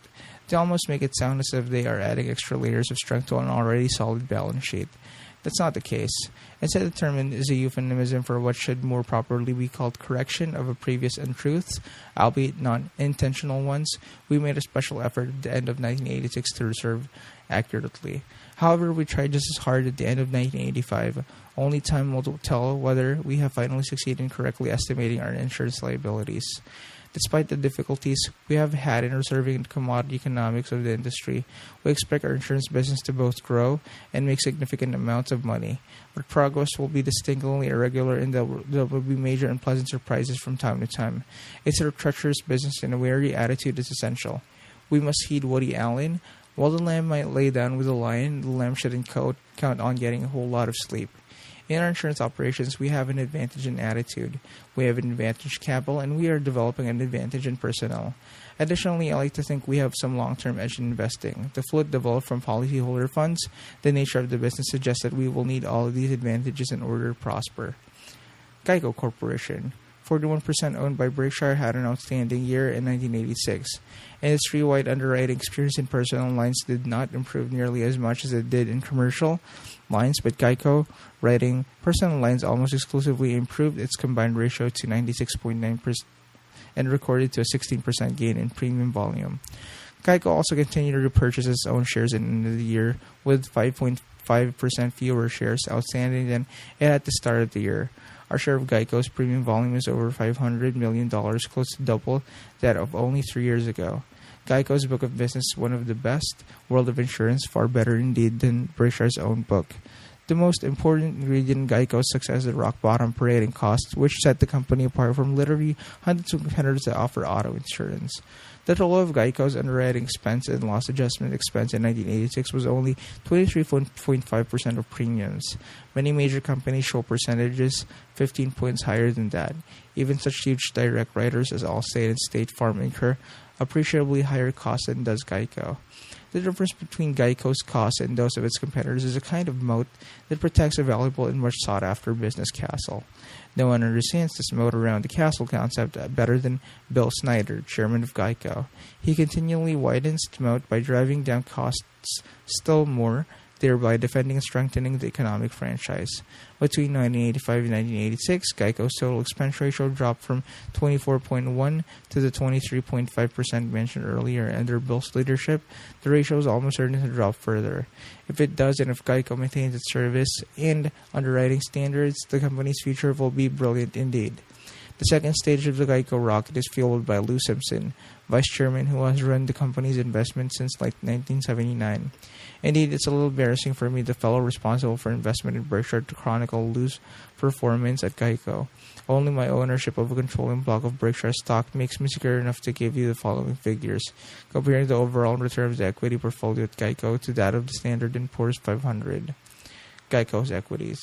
They almost make it sound as if they are adding extra layers of strength to an already solid balance sheet. That's not the case. Instead, the term is a euphemism for what should more properly be called correction of a previous untruths, albeit non-intentional ones. We made a special effort at the end of 1986 to reserve accurately. However, we tried just as hard at the end of 1985. Only time will tell whether we have finally succeeded in correctly estimating our insurance liabilities. Despite the difficulties we have had in reserving the commodity economics of the industry, we expect our insurance business to both grow and make significant amounts of money. But progress will be distinctly irregular and there will be major unpleasant surprises from time to time. It's a treacherous business and a wary attitude is essential. We must heed Woody Allen. While the lamb might lay down with the lion, the lamb shouldn't count on getting a whole lot of sleep. In our insurance operations, we have an advantage in attitude, we have an advantage capital, and we are developing an advantage in personnel. Additionally, I like to think we have some long-term edge in investing. The float developed from policyholder funds, the nature of the business suggests that we will need all of these advantages in order to prosper. Geico Corporation, 41% owned by Berkshire, had an outstanding year in 1986. Industry-wide underwriting experience in personal lines did not improve nearly as much as it did in commercial lines, but Geico, writing personal lines, almost exclusively improved its combined ratio to 96.9% and recorded to a 16% gain in premium volume. Geico also continued to repurchase its own shares at the end of the year, with 5.5% fewer shares outstanding than it had at the start of the year. Our share of Geico's premium volume is over $500 million, close to double that of only 3 years ago. Geico's book of business is one of the best world of insurance, far better indeed than Berkshire's own book. The most important ingredient in Geico's success is the rock-bottom operating costs, which set the company apart from literally hundreds of competitors that offer auto insurance. The total of Geico's underwriting expense and loss adjustment expense in 1986 was only 23.5% of premiums. Many major companies show percentages 15 points higher than that. Even such huge direct writers as Allstate and State Farm incur appreciably higher costs than does Geico. The difference between Geico's costs and those of its competitors is a kind of moat that protects a valuable and much sought-after business castle. No one understands this moat around the castle concept better than Bill Snyder, chairman of Geico. He continually widens the moat by driving down costs still more, thereby defending and strengthening the economic franchise. Between 1985 and 1986, Geico's total expense ratio dropped from 24.1 to the 23.5% mentioned earlier. Under Bill's leadership, the ratio is almost certain to drop further. If it does, and if Geico maintains its service and underwriting standards, the company's future will be brilliant indeed. The second stage of the Geico rocket is fueled by Lou Simpson, vice chairman who has run the company's investments since like 1979. Indeed, it's a little embarrassing for me, the fellow responsible for investment in Berkshire, to chronicle Lou's performance at Geico. Only my ownership of a controlling block of Berkshire stock makes me secure enough to give you the following figures, comparing the overall return of the equity portfolio at Geico to that of the Standard & Poor's 500. Geico's equities.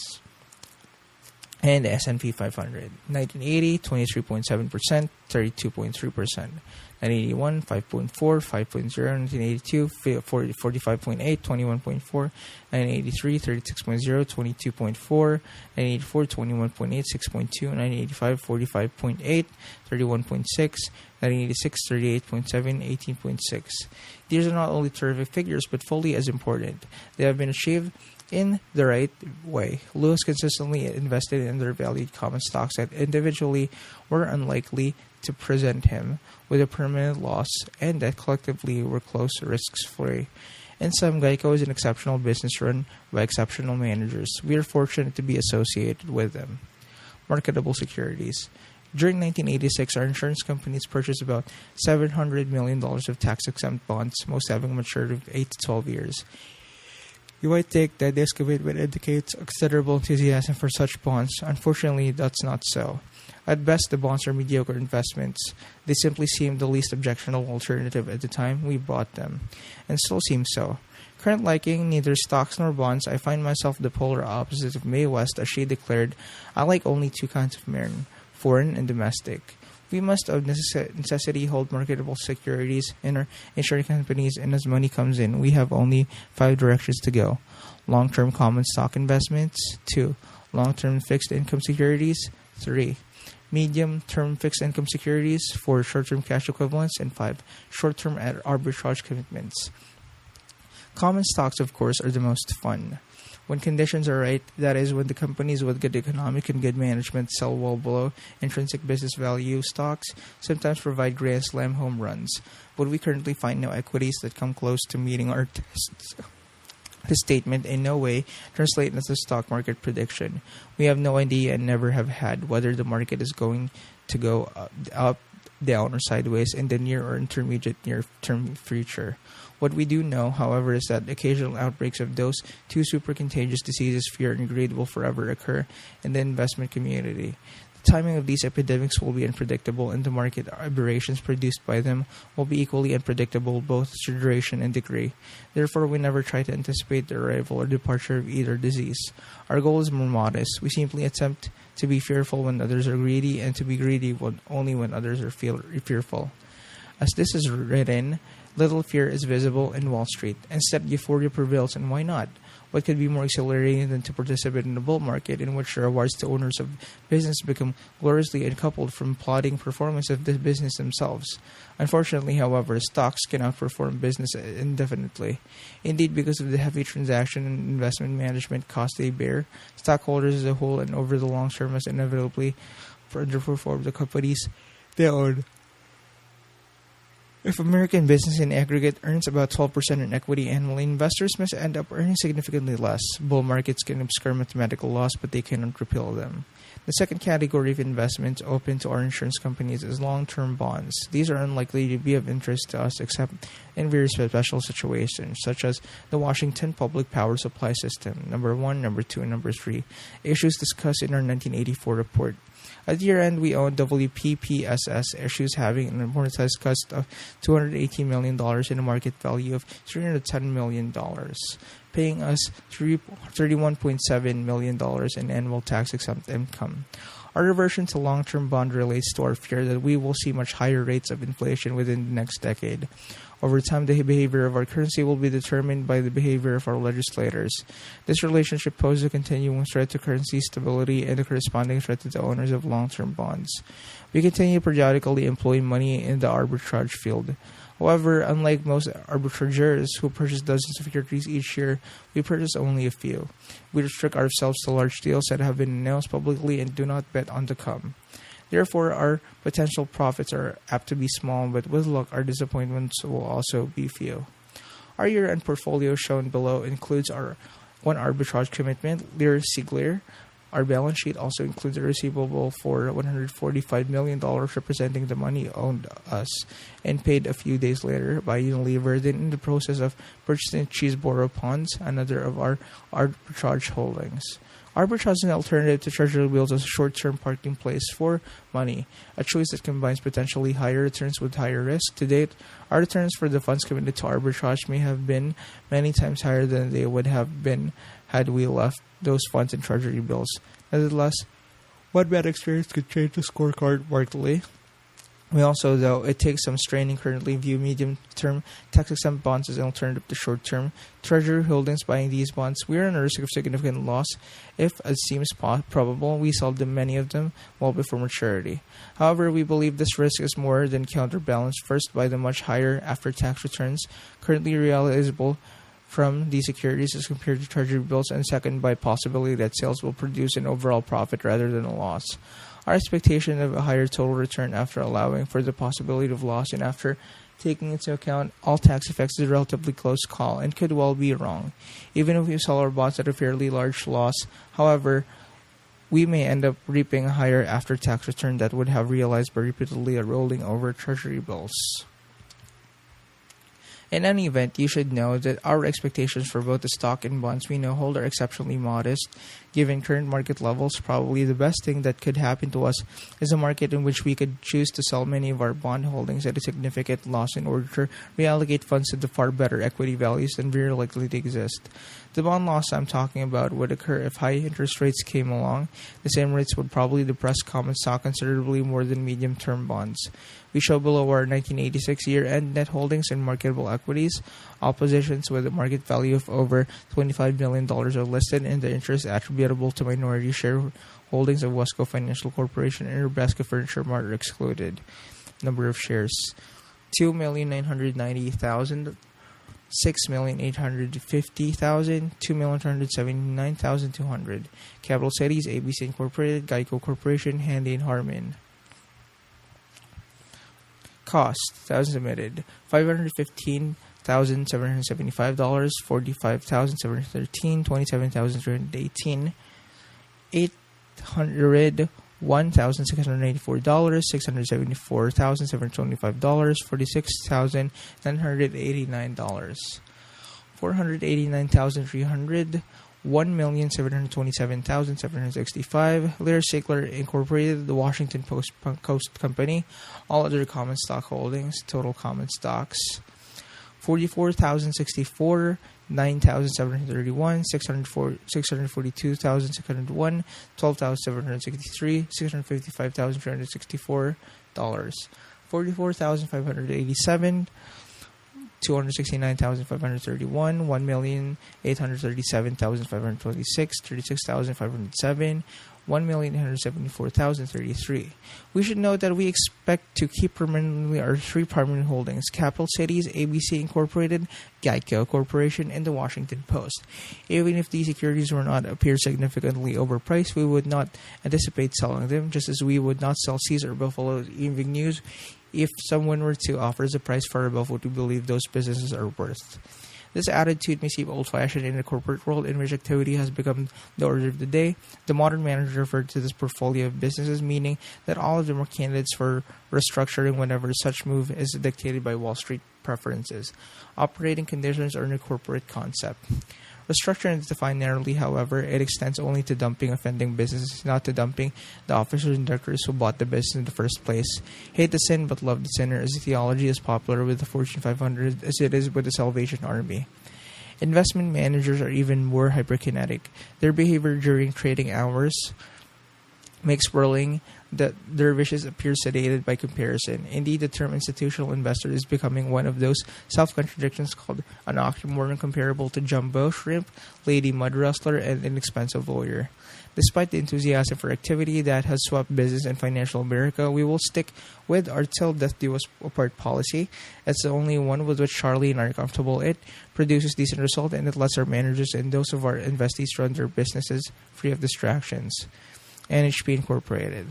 And the S&P 500. 1980, 23.7%, 32.3%. 1981, 5.4, 5.0. 1982, 45.8, 21.4. 1983, 36.0, 22.4. 1984, 21.8, 6.2. 1985, 45.8, 31.6. 1986, 38.7, 18.6. These are not only terrific figures, but fully as important. They have been achieved in the right way. Lewis consistently invested in undervalued common stocks that individually were unlikely to present him with a permanent loss and that collectively were close risks-free. In sum, Geico is an exceptional business run by exceptional managers. We are fortunate to be associated with them. Marketable securities. During 1986, our insurance companies purchased about $700 million of tax-exempt bonds, most having matured of 8 to 12 years. You might think that this commitment indicates considerable enthusiasm for such bonds. Unfortunately, that's not so. At best, the bonds are mediocre investments. They simply seemed the least objectionable alternative at the time we bought them, and still seem so. Current liking neither stocks nor bonds, I find myself the polar opposite of Mae West, as she declared, I like only two kinds of men, foreign and domestic. We must of necessity hold marketable securities in our insurance companies, and as money comes in, we have only 5 directions to go. Long-term common stock investments. 2. Long-term fixed income securities. 3. Medium-term fixed income securities. 4. Short-term cash equivalents. And 5. Short-term arbitrage commitments. Common stocks, of course, are the most fun. When conditions are right, that is, when the companies with good economic and good management sell well below intrinsic business value, stocks sometimes provide grand slam home runs. But we currently find no equities that come close to meeting our tests. This statement in no way translates into stock market prediction. We have no idea and never have had whether the market is going to go up, down, or sideways in the near or intermediate near-term future. What we do know, however, is that occasional outbreaks of those two super contagious diseases, fear and greed, will forever occur in the investment community. The timing of these epidemics will be unpredictable, and the market aberrations produced by them will be equally unpredictable, both to duration and degree. Therefore, we never try to anticipate the arrival or departure of either disease. Our goal is more modest. We simply attempt to be fearful when others are greedy, and to be greedy only when others are fearful. As this is written, little fear is visible in Wall Street. Instead, euphoria prevails, and why not? What could be more exhilarating than to participate in a bull market in which the rewards to owners of business become gloriously uncoupled from plodding performance of the business themselves? Unfortunately, however, stocks can outperform business indefinitely. Indeed, because of the heavy transaction and investment management costs they bear, stockholders as a whole and over the long term must inevitably underperform the companies they own. If American business in aggregate earns about 12% in equity annually, investors must end up earning significantly less. Bull markets can obscure mathematical loss, but they cannot repeal them. The second category of investments open to our insurance companies is long-term bonds. These are unlikely to be of interest to us except in very special situations, such as the Washington Public Power Supply System, number 1, number 2, and number 3, issues discussed in our 1984 report. At year-end, we owned WPPSS issues having an amortized cost of $218 million and a market value of $310 million, paying us $31.7 million in annual tax-exempt income. Our reversion to long-term bond relates to our fear that we will see much higher rates of inflation within the next decade. Over time, the behavior of our currency will be determined by the behavior of our legislators. This relationship poses a continuing threat to currency stability and a corresponding threat to the owners of long-term bonds. We continue to periodically employ money in the arbitrage field. However, unlike most arbitrageurs who purchase dozens of securities each year, we purchase only a few. We restrict ourselves to large deals that have been announced publicly and do not bet on to come. Therefore, our potential profits are apt to be small, but with luck, our disappointments will also be few. Our year-end portfolio shown below includes our one arbitrage commitment, Lear Sigler, Our balance sheet also includes a receivable for $145 million representing the money owed us and paid a few days later by Unilever, then in the process of purchasing Cheeseboro Ponds, another of our arbitrage holdings. Arbitrage is an alternative to treasury bills as a short-term parking place for money, a choice that combines potentially higher returns with higher risk. To date, our returns for the funds committed to arbitrage may have been many times higher than they would have been had we left those funds in treasury bills. Nevertheless, one bad experience could change the scorecard markedly. We also, though it takes some straining, currently view medium-term tax-exempt bonds as an alternative to short-term treasury holdings. Buying these bonds, we are at a risk of significant loss if, as seems probable, we sell many of them well before maturity. However, we believe this risk is more than counterbalanced, first by the much higher after-tax returns currently realizable from these securities as compared to treasury bills, and second by possibility that sales will produce an overall profit rather than a loss. Our expectation of a higher total return after allowing for the possibility of loss and after taking into account all tax effects is a relatively close call and could well be wrong. Even if we sell our bonds at a fairly large loss, however, we may end up reaping a higher after-tax return that would have realized by repeatedly rolling over treasury bills. In any event, you should know that our expectations for both the stock and bonds we now hold are exceptionally modest. Given current market levels, probably the best thing that could happen to us is a market in which we could choose to sell many of our bond holdings at a significant loss in order to reallocate funds to the far better equity values than very likely to exist. The bond loss I'm talking about would occur if high interest rates came along. The same rates would probably depress common stock considerably more than medium-term bonds. We show below our 1986 year-end net holdings in marketable equities. All positions with a market value of over $25 million are listed, and the interest attributable to minority shareholdings of Wesco Financial Corporation and Nebraska Furniture Mart are excluded. Number of shares: 2,990,000, 6,850,000, 2,279,200. Capital Cities: ABC Incorporated, Geico Corporation, Handy and Harman. Cost: thousands emitted: $515,775, $45,713, $27,318, $801,694, $674,725, $46,989, $489,300, $1,727,765. Lear Sigler Incorporated, the Washington Post Company. All other common stock holdings. Total common stocks: 44,064, 9,731, 642,601, 12,763, $655,364, 44,587, 269,531, 1,837,526, 36,507, 1,874,033. We should note that we expect to keep permanently our three permanent holdings: Capital Cities, ABC Incorporated, Geico Corporation, and the Washington Post. Even if these securities were not appear significantly overpriced, we would not anticipate selling them, just as we would not sell Caesar, Buffalo Evening News if someone were to offer us a price far above what we believe those businesses are worth. This attitude may seem old-fashioned in the corporate world, in which activity has become the order of the day. The modern manager referred to this portfolio of businesses, meaning that all of them are candidates for restructuring whenever such move is dictated by Wall Street preferences. Operating conditions are a corporate concept. Restructuring is defined narrowly, however. It extends only to dumping offending businesses, not to dumping the officers and directors who bought the business in the first place. Hate the sin but love the sinner is a theology as popular with the Fortune 500 as it is with the Salvation Army. Investment managers are even more hyperkinetic. Their behavior during trading hours makes whirling that dervishes appear sedated by comparison. Indeed, the term institutional investor is becoming one of those self-contradictions called an oxymoron comparable to jumbo shrimp, lady mud wrestler, and inexpensive lawyer. Despite the enthusiasm for activity that has swept business and financial America, we will stick with our till death do us apart policy. It's the only one with which Charlie and I are comfortable. It produces decent results, and it lets our managers and those of our investees run their businesses free of distractions. NHP Incorporated.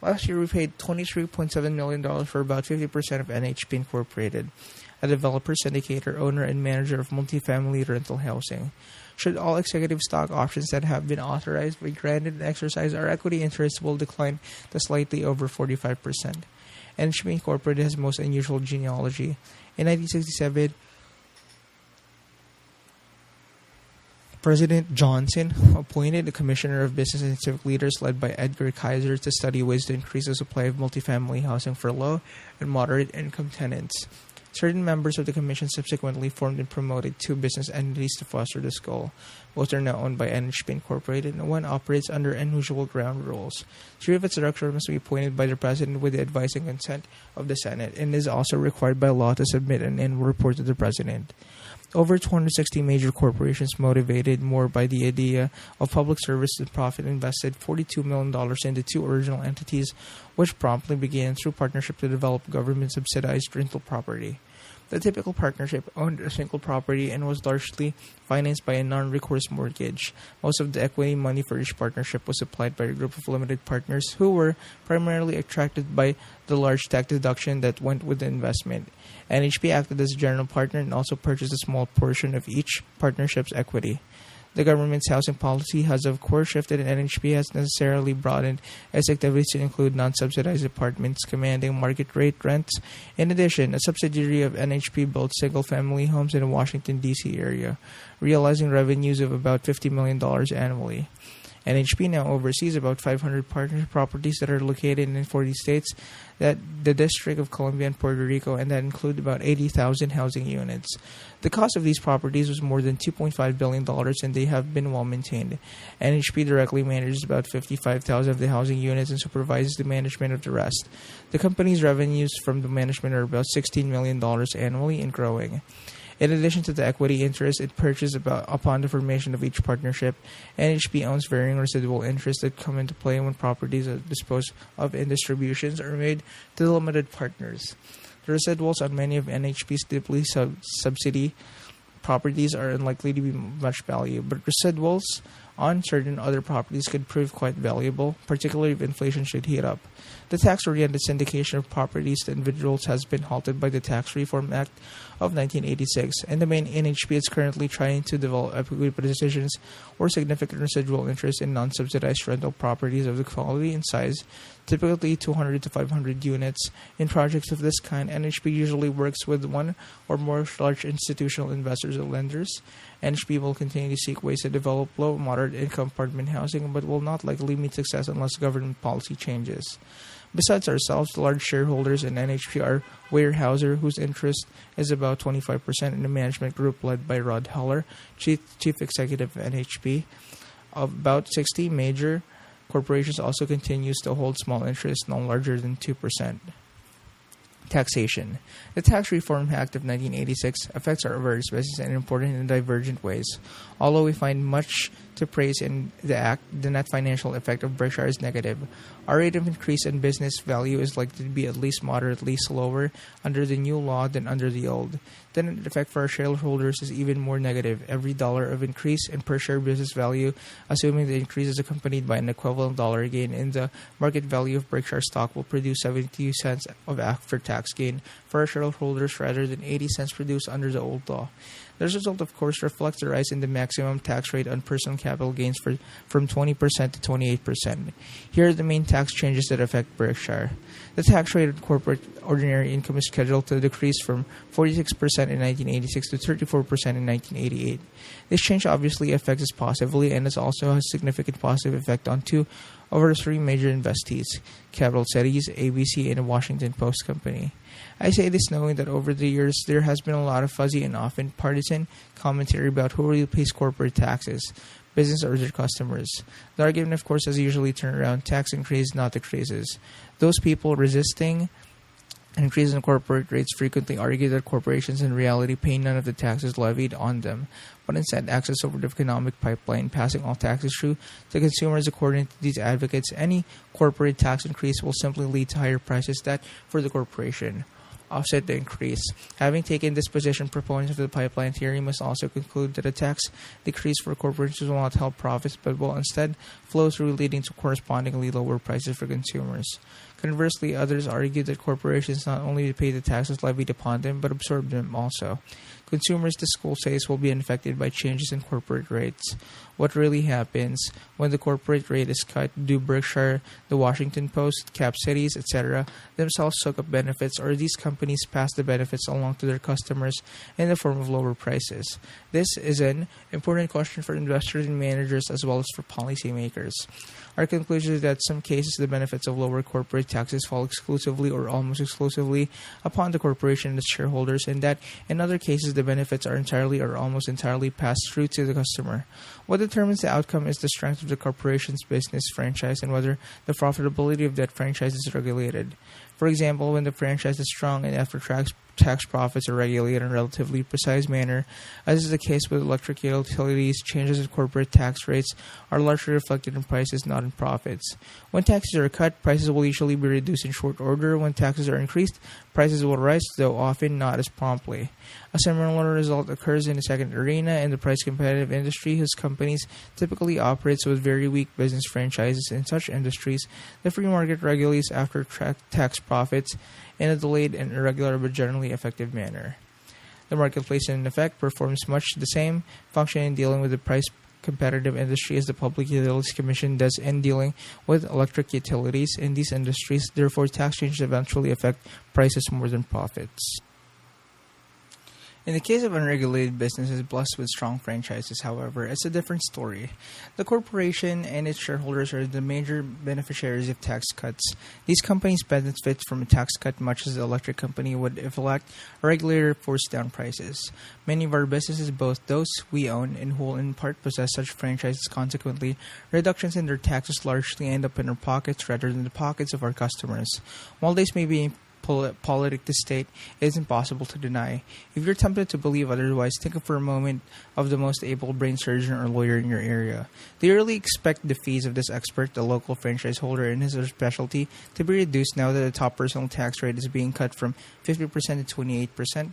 Last year, we paid $23.7 million for about 50% of NHP Incorporated. a developer, syndicator, owner, and manager of multifamily rental housing. Should all executive stock options that have been authorized be granted and exercised, our equity interest will decline to slightly over 45%. NHP Incorporated has most unusual genealogy. In 1967, President Johnson appointed a commissioner of business and civic leaders led by Edgar Kaiser to study ways to increase the supply of multifamily housing for low and moderate income tenants. Certain members of the commission subsequently formed and promoted two business entities to foster this goal. Both are now owned by NHP Incorporated, and one operates under unusual ground rules. Three of its directors must be appointed by the President with the advice and consent of the Senate, and is also required by law to submit an annual report to the President. Over 260 major corporations, motivated more by the idea of public service than profit, invested $42 million into two original entities, which promptly began through partnership to develop government-subsidized rental property. The typical partnership owned a single property and was largely financed by a non-recourse mortgage. Most of the equity money for each partnership was supplied by a group of limited partners who were primarily attracted by the large tax deduction that went with the investment. NHP acted as a general partner and also purchased a small portion of each partnership's equity. The government's housing policy has of course shifted, and NHP has necessarily broadened its activities to include non-subsidized apartments commanding market rate rents. In addition, a subsidiary of NHP built single-family homes in the Washington, D.C. area, realizing revenues of about $50 million annually. NHP now oversees about 500 partnership properties that are located in 40 states, that the District of Columbia and Puerto Rico, and that include about 80,000 housing units. The cost of these properties was more than $2.5 billion, and they have been well maintained. NHP directly manages about 55,000 of the housing units and supervises the management of the rest. The company's revenues from the management are about $16 million annually and growing. In addition to the equity interest it purchased upon the formation of each partnership, NHP owns varying residual interests that come into play when properties are disposed of and distributions are made to the limited partners. The residuals on many of NHP's deeply subsidy properties are unlikely to be much value, but residuals on certain other properties could prove quite valuable, particularly if inflation should heat up. The tax-oriented syndication of properties to individuals has been halted by the Tax Reform Act of 1986, and the main NHP is currently trying to develop equity positions or significant residual interest in non-subsidized rental properties of the quality and size, typically 200 to 500 units. In projects of this kind, NHP usually works with one or more large institutional investors or lenders. NHP will continue to seek ways to develop low and moderate income apartment housing, but will not likely meet success unless government policy changes. Besides ourselves, the large shareholders in NHP are Weyerhaeuser, whose interest is about 25% in the management group led by Rod Heller, chief executive of NHP. About 60 major corporations also continues to hold small interests no larger than 2%. Taxation. The Tax Reform Act of 1986 affects our various businesses in important and divergent ways. Although we find much to praise in the Act, the net financial effect of Berkshire is negative. Our rate of increase in business value is likely to be at least moderately slower under the new law than under the old. The net effect for our shareholders is even more negative. Every dollar of increase in per share business value, assuming the increase is accompanied by an equivalent dollar gain in the market value of Berkshire stock, will produce 72 cents of after-tax gain for our shareholders rather than 80 cents produced under the old law. The result, of course, reflects the rise in the maximum tax rate on personal capital gains from 20% to 28%. Here are the main tax changes that affect Berkshire. The tax rate on corporate ordinary income is scheduled to decrease from 46% in 1986 to 34% in 1988. This change obviously affects us positively, and it also has a significant positive effect on two of our three major investees, Capital Cities, ABC, and the Washington Post Company. I say this knowing that over the years there has been a lot of fuzzy and often partisan commentary about who really pays corporate taxes, business or their customers. The argument, of course, has usually turned around tax increase, not decreases. Those people resisting an increase in corporate rates frequently argue that corporations in reality pay none of the taxes levied on them, but instead access over the economic pipeline, passing all taxes through to consumers. According to these advocates, any corporate tax increase will simply lead to higher prices that, for the corporation, offset the increase. Having taken this position, proponents of the pipeline theory must also conclude that a tax decrease for corporations will not help profits, but will instead flow through, leading to correspondingly lower prices for consumers. Conversely, others argue that corporations not only pay the taxes levied upon them, but absorb them also. Consumers, the school says, will be unaffected by changes in corporate rates. What really happens when the corporate rate is cut? Do Berkshire, the Washington Post, Cap Cities, etc. themselves soak up benefits, or these companies pass the benefits along to their customers in the form of lower prices? This is an important question for investors and managers as well as for policymakers. Our conclusion is that in some cases the benefits of lower corporate taxes fall exclusively or almost exclusively upon the corporation and its shareholders, and that in other cases the benefits are entirely or almost entirely passed through to the customer. What determines the outcome is the strength of the corporation's business franchise and whether the profitability of that franchise is regulated. For example, when the franchise is strong and after-tax profits are regulated in a relatively precise manner, as is the case with electric utilities, changes in corporate tax rates are largely reflected in prices, not in profits. When taxes are cut, prices will usually be reduced in short order. When taxes are increased, prices will rise, though often not as promptly. A similar result occurs in the second arena, in the price-competitive industry, whose companies typically operates with very weak business franchises. In such industries, the free market regulates after-tax profits in a delayed and irregular but generally effective manner. The marketplace, in effect, performs much the same function in dealing with the price-competitive industry as the Public Utilities Commission does in dealing with electric utilities. In these industries, therefore, tax changes eventually affect prices more than profits. In the case of unregulated businesses blessed with strong franchises, however, it's a different story. The corporation and its shareholders are the major beneficiaries of tax cuts. These companies benefit from a tax cut much as the electric company would if a regulator forced down prices. Many of our businesses, both those we own and who in part possess such franchises, consequently, reductions in their taxes largely end up in our pockets rather than the pockets of our customers. While this may be politic to state, it is impossible to deny. If you're tempted to believe otherwise, think for a moment of the most able-brained surgeon or lawyer in your area. Do you really expect the fees of this expert, the local franchise holder in his or specialty, to be reduced now that the top personal tax rate is being cut from 50% to 28%?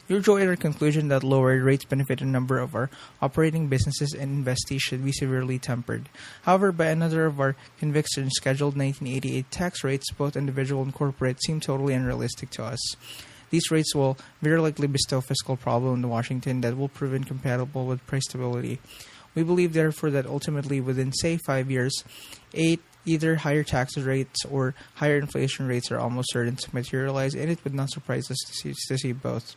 Your joy at our conclusion that lower rates benefit a number of our operating businesses and investees should be severely tempered. However, by another of our convictions, scheduled 1988 tax rates, both individual and corporate, seem totally unrealistic to us. These rates will very likely bestow fiscal problem in Washington that will prove incompatible with price stability. We believe, therefore, that ultimately within, say, 5 years, either higher tax rates or higher inflation rates are almost certain to materialize, and it would not surprise us to see both.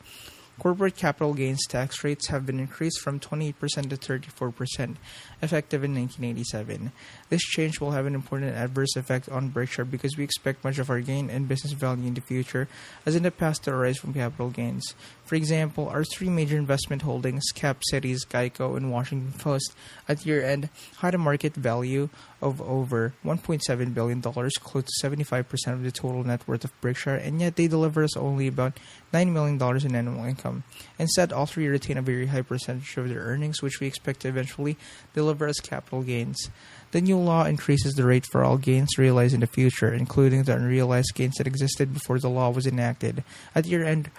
Corporate capital gains tax rates have been increased from 28% to 34%, effective in 1987. This change will have an important adverse effect on Berkshire because we expect much of our gain and business value in the future, as in the past, to arise from capital gains. For example, our three major investment holdings, Cap Cities, Geico, and Washington Post, at year-end had a market value of over $1.7 billion, close to 75% of the total net worth of Berkshire, and yet they deliver us only about $9 million in annual income. Instead, all three retain a very high percentage of their earnings, which we expect to eventually deliver as capital gains. The new law increases the rate for all gains realized in the future, including the unrealized gains that existed before the law was enacted. At year-end,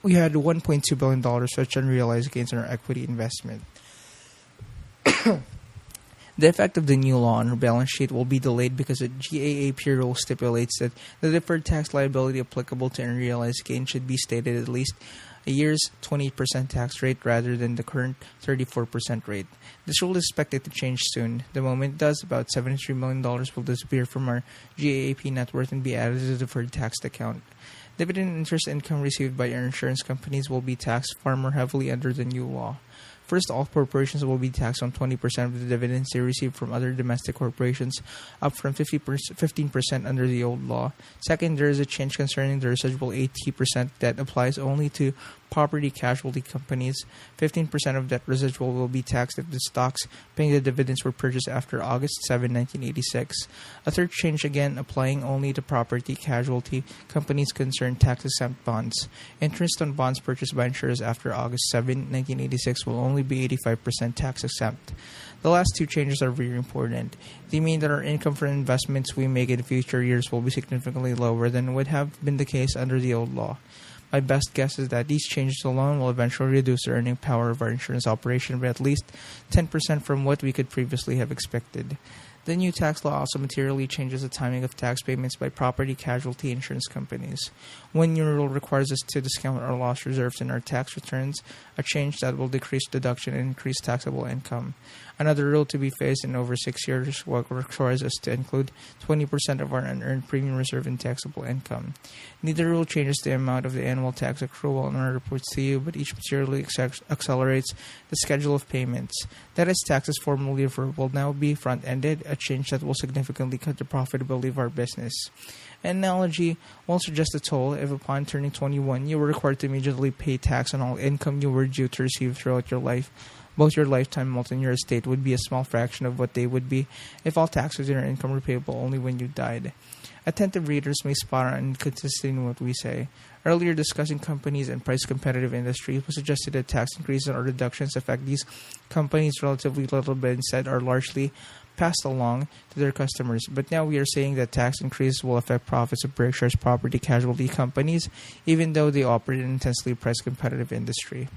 we had $1.2 billion such unrealized gains in our equity investment. The effect of the new law on our balance sheet will be delayed because the GAAP rule stipulates that the deferred tax liability applicable to unrealized gain should be stated at least a year's 28% tax rate rather than the current 34% rate. This rule is expected to change soon. The moment it does, about $73 million will disappear from our GAAP net worth and be added to the deferred tax account. Dividend and interest income received by our insurance companies will be taxed far more heavily under the new law. First, all corporations will be taxed on 20% of the dividends they receive from other domestic corporations, up from 15% under the old law. Second, there is a change concerning the residual 80% that applies only to property casualty companies. 15% of that residual will be taxed if the stocks paying the dividends were purchased after August 7, 1986. A third change, again applying only to property casualty companies, concern tax-exempt bonds. Interest on bonds purchased by insurers after August 7, 1986 will only be 85% tax-exempt. The last two changes are very important. They mean that our income from investments we make in future years will be significantly lower than would have been the case under the old law. My best guess is that these changes alone will eventually reduce the earning power of our insurance operation by at least 10% from what we could previously have expected. The new tax law also materially changes the timing of tax payments by property casualty insurance companies. One new rule requires us to discount our loss reserves in our tax returns, a change that will decrease deduction and increase taxable income. Another rule to be phased in over 6 years requires us to include 20% of our unearned premium reserve in taxable income. Neither rule changes the amount of the annual tax accrual in our reports to you, but each materially accelerates the schedule of payments. That is, taxes formerly deferred will now be front-ended, a change that will significantly cut the profitability of our business. An analogy will suggest a toll if upon turning 21 you were required to immediately pay tax on all income you were due to receive throughout your life. Both your lifetime wealth and your estate would be a small fraction of what they would be if all taxes on your income were payable only when you died. Attentive readers may spot an inconsistency in what we say. Earlier, discussing companies and price-competitive industries, we suggested that tax increases or reductions affect these companies relatively little, but instead are largely passed along to their customers. But now we are saying that tax increases will affect profits of Berkshire's property casualty companies, even though they operate in an intensely price-competitive industry.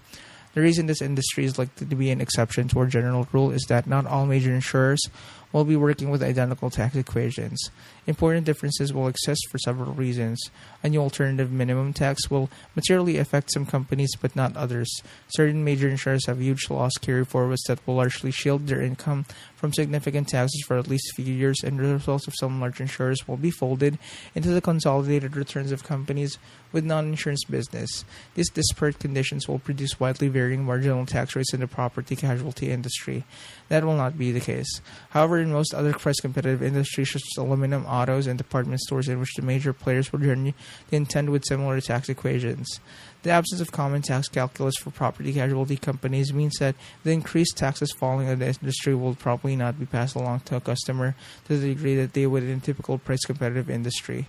The reason this industry is likely to be an exception to our general rule is that not all major insurers will be working with identical tax equations. Important differences will exist for several reasons. A new alternative minimum tax will materially affect some companies but not others. Certain major insurers have huge loss carry-forwards that will largely shield their income from significant taxes for at least a few years, and the results of some large insurers will be folded into the consolidated returns of companies with non-insurance business. These disparate conditions will produce widely varying marginal tax rates in the property casualty industry. That will not be the case. However, in most other price-competitive industries such as aluminum, autos, and department stores in which the major players will generally contend with similar tax equations, the absence of common tax calculus for property casualty companies means that the increased taxes falling on the industry will probably not be passed along to a customer to the degree that they would in a typical price-competitive industry.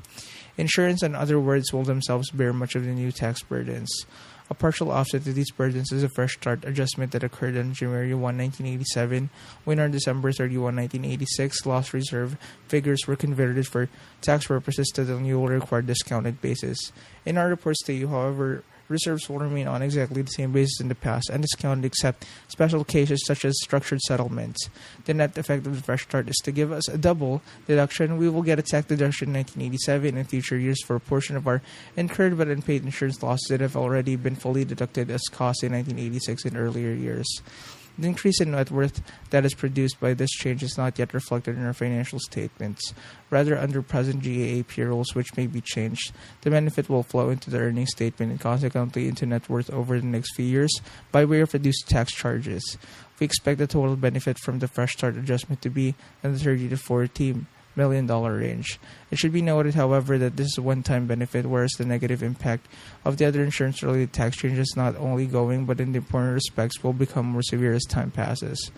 Insurance, in other words, will themselves bear much of the new tax burdens. A partial offset to these burdens is a fresh start adjustment that occurred on January 1, 1987, when on December 31, 1986, loss reserve figures were converted for tax purposes to the new required discounted basis. In our reports to you, however, reserves will remain on exactly the same basis in the past, undiscounted except special cases such as structured settlements. The net effect of the fresh start is to give us a double deduction. We will get a tax deduction in 1987 and future years for a portion of our incurred but unpaid insurance losses that have already been fully deducted as costs in 1986 and earlier years. The increase in net worth that is produced by this change is not yet reflected in our financial statements. Rather, under present GAAP rules, which may be changed, the benefit will flow into the earnings statement and consequently into net worth over the next few years by way of reduced tax charges. We expect the total benefit from the fresh start adjustment to be in the $30 to $40 million range. It should be noted, however, that this is a one-time benefit, whereas the negative impact of the other insurance-related tax changes not only going, but in important respects will become more severe as time passes.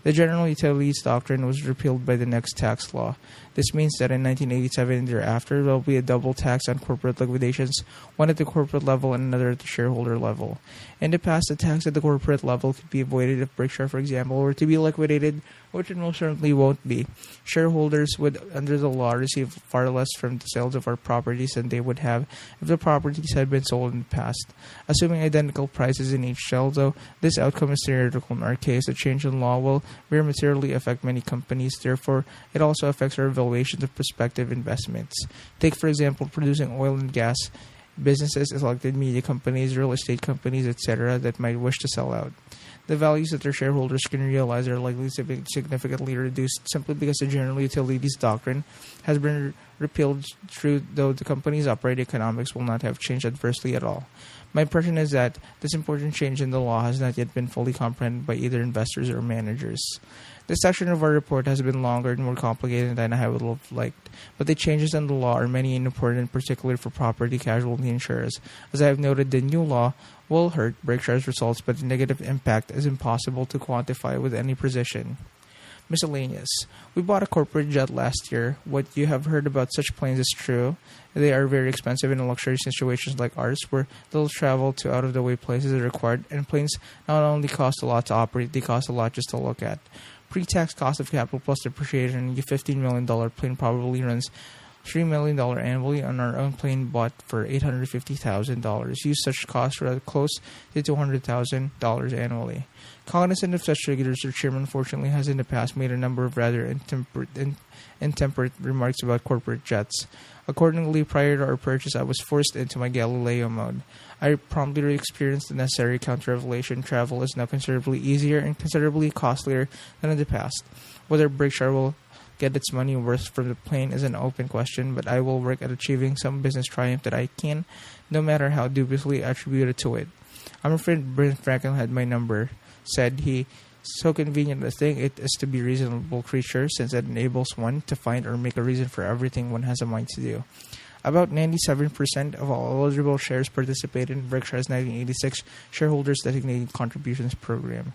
The General Utilities Doctrine was repealed by the next tax law. This means that in 1987 and thereafter, there will be a double tax on corporate liquidations, one at the corporate level and another at the shareholder level. In the past, the tax at the corporate level could be avoided if Berkshire, for example, were to be liquidated, which it most certainly won't be. Shareholders would, under the law, receive far less from the sales of our properties than they would have if the properties had been sold in the past. Assuming identical prices in each sale, though, this outcome is theoretical. In our case, a change in law will very materially affect many companies. Therefore, it also affects our evaluations of prospective investments. Take, for example, producing oil and gas businesses, elected media companies, real estate companies, etc. that might wish to sell out. The values that their shareholders can realize are likely to be significantly reduced simply because the General Utilities Doctrine has been repealed, though the company's operating economics will not have changed adversely at all. My impression is that this important change in the law has not yet been fully comprehended by either investors or managers. This section of our report has been longer and more complicated than I would have liked, but the changes in the law are many and important, particularly for property casualty insurers. As I have noted, the new law will hurt Berkshire's results, but the negative impact is impossible to quantify with any precision. Miscellaneous. We bought a corporate jet last year. What you have heard about such planes is true. They are very expensive in luxury situations like ours, where little travel to out-of-the-way places is required, and planes not only cost a lot to operate, they cost a lot just to look at. Pre-tax cost of capital plus depreciation, a $15 million plane probably runs $3 million annually on our own plane bought for $850,000. Use such costs rather close to $200,000 annually. Cognizant of such figures, the chairman unfortunately has in the past made a number of rather intemperate remarks about corporate jets. Accordingly, prior to our purchase, I was forced into my Galileo mode. I promptly experienced the necessary counter-revelation. Travel is now considerably easier and considerably costlier than in the past. Whether Berkshire will get its money worth from the plane is an open question, but I will work at achieving some business triumph that I can, no matter how dubiously attributed to it. I'm afraid Ben Franklin had my number, said he. So convenient a thing it is to be a reasonable creature, since it enables one to find or make a reason for everything one has a mind to do. About 97% of all eligible shares participated in Berkshire's 1986 Shareholders Designated Contributions Program.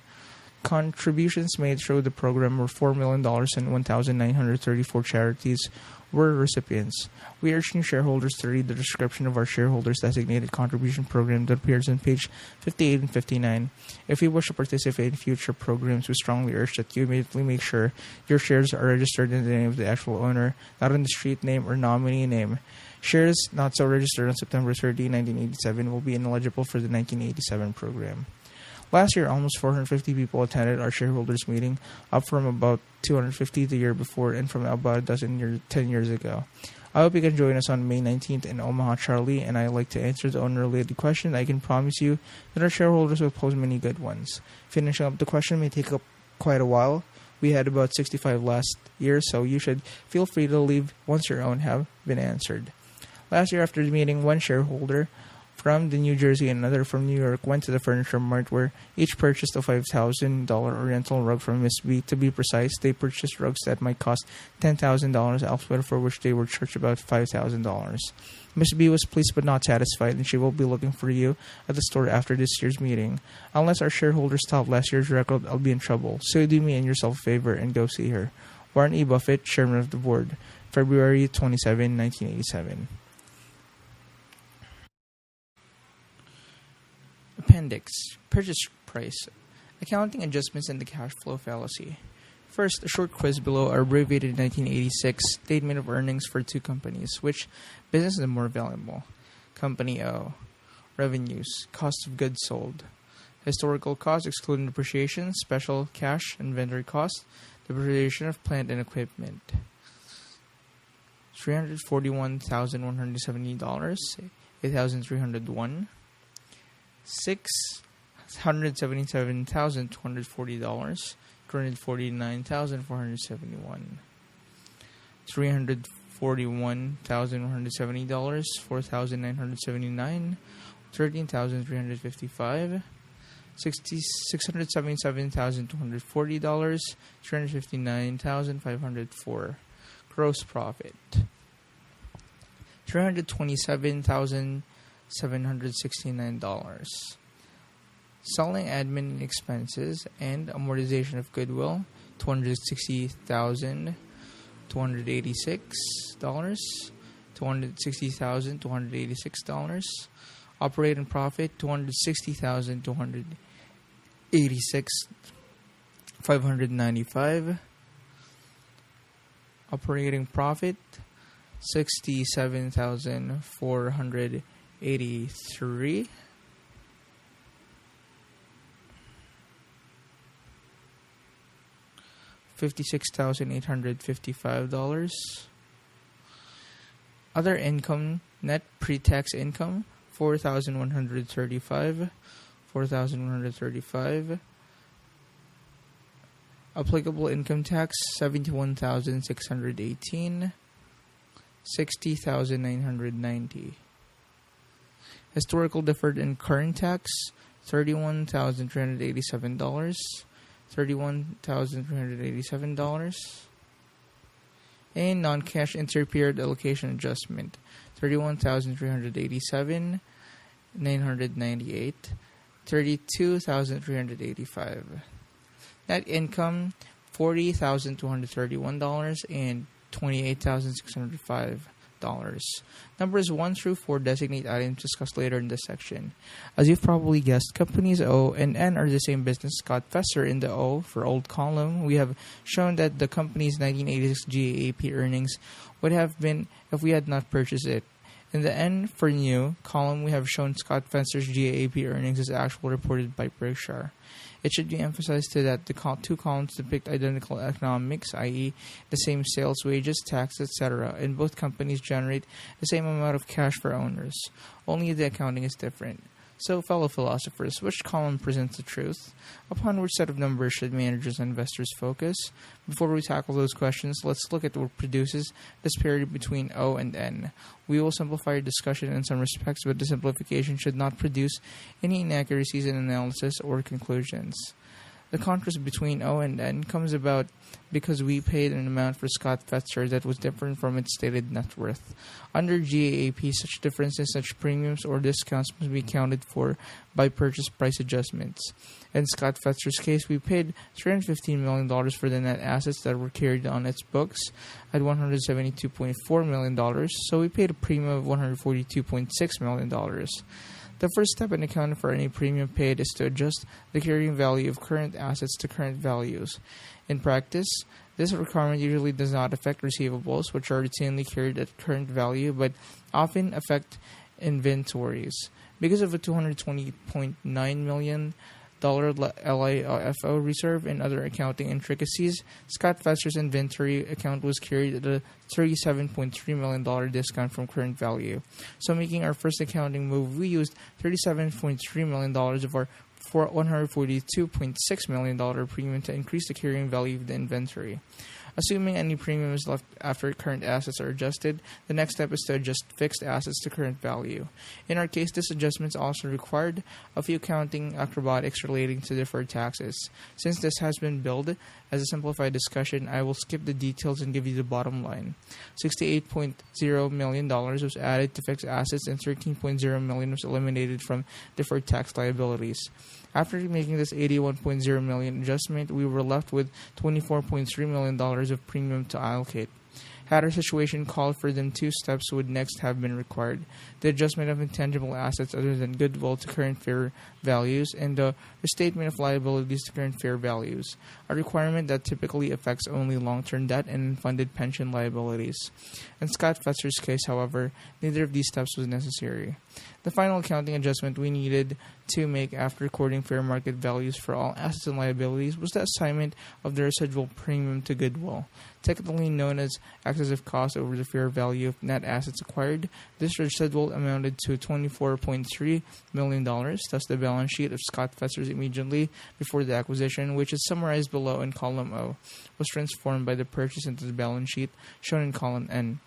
Contributions made through the program were $4 million and 1,934 charities were recipients. We urge new shareholders to read the description of our Shareholders Designated Contribution Program that appears on page 58 and 59. If you wish to participate in future programs, we strongly urge that you immediately make sure your shares are registered in the name of the actual owner, not in the street name or nominee name. Shares not so registered on September 30, 1987 will be ineligible for the 1987 program. Last year, almost 450 people attended our shareholders meeting, up from about 250 the year before and from about a dozen 10 years ago. I hope you can join us on May 19th in Omaha, Charlie, and I'd like to answer the owner-related question. I can promise you that our shareholders will pose many good ones. Finishing up the question may take up quite a while. We had about 65 last year, so you should feel free to leave once your own have been answered. Last year, after the meeting, one shareholder from the New Jersey and another from New York went to the furniture mart where each purchased a $5,000 Oriental rug from Miss B. To be precise, they purchased rugs that might cost $10,000 elsewhere, for which they were charged about $5,000. Miss B was pleased but not satisfied, and she will be looking for you at the store after this year's meeting. Unless our shareholders top last year's record, I'll be in trouble. So do me and yourself a favor and go see her. Warren E. Buffett, Chairman of the Board, February 27, 1987. Appendix. Purchase price. Accounting adjustments and the cash flow fallacy. First, a short quiz below our abbreviated 1986 statement of earnings for two companies. Which business is more valuable? Company O. Revenues. Cost of goods sold. Historical costs excluding depreciation, special cash inventory cost, depreciation of plant and equipment. $341,170, $8,301. $677,240, $249,471, $341,170, $4,979, $13,355, $677,240, $359,504. Gross profit $327,769. Selling admin expenses and amortization of goodwill $260,286. $260,286. Operating profit $260,286. $595. Operating profit $67,483. $56,855. Other income, net pre-tax income $4,135. $4,135. Applicable income tax $71,618. $60,990. Historical deferred and current tax $31,387. $31,387. And non-cash inter-period allocation adjustment $31,387. $998. $32,385. Net income $40,231 and $28,605. Numbers 1 through 4 designate items discussed later in this section. As you've probably guessed, companies O and N are the same business. Scott Fester in the O for old column, we have shown that the company's 1986 GAAP earnings would have been if we had not purchased it. In the N for new column, we have shown Scott Fester's GAAP earnings as actual reported by Berkshire. It should be emphasized too that the two columns depict identical economics, i.e., the same sales, wages, taxes, etc., and both companies generate the same amount of cash for owners. Only the accounting is different. So, fellow philosophers, which column presents the truth? Upon which set of numbers should managers and investors focus? Before we tackle those questions, let's look at what produces this parity between O and N. We will simplify our discussion in some respects, but the simplification should not produce any inaccuracies in analysis or conclusions. The contrast between O and N comes about because we paid an amount for Scott Fetzer that was different from its stated net worth. Under GAAP, such differences, such premiums or discounts must be accounted for by purchase price adjustments. In Scott Fetzer's case, we paid $315 million for the net assets that were carried on its books at $172.4 million, so we paid a premium of $142.6 million. The first step in accounting for any premium paid is to adjust the carrying value of current assets to current values. In practice, this requirement usually does not affect receivables, which are routinely carried at current value, but often affect inventories. Because of a $220.9 million LIFO reserve and other accounting intricacies, Scott Fetzer's inventory account was carried at a $37.3 million discount from current value. So making our first accounting move, we used $37.3 million of our $142.6 million premium to increase the carrying value of the inventory. Assuming any premium is left after current assets are adjusted, the next step is to adjust fixed assets to current value. In our case, this adjustment also required a few accounting acrobatics relating to deferred taxes. Since this has been billed as a simplified discussion, I will skip the details and give you the bottom line. $68.0 million was added to fixed assets and $13.0 million was eliminated from deferred tax liabilities. After making this $81.0 million adjustment, we were left with $24.3 million of premium to allocate. Had our situation called for them, two steps would next have been required: the adjustment of intangible assets other than goodwill to current fair values and the restatement of liabilities to current fair values, a requirement that typically affects only long-term debt and unfunded pension liabilities. In Scott Fetzer's case, however, neither of these steps was necessary. The final accounting adjustment we needed to make after recording fair market values for all assets and liabilities was the assignment of the residual premium to goodwill, technically known as excessive cost over the fair value of net assets acquired. This residual amounted to $24.3 million, thus the balance sheet of Scott Fetzer's immediately before the acquisition, which is summarized below in column O, was transformed by the purchase into the balance sheet shown in column N.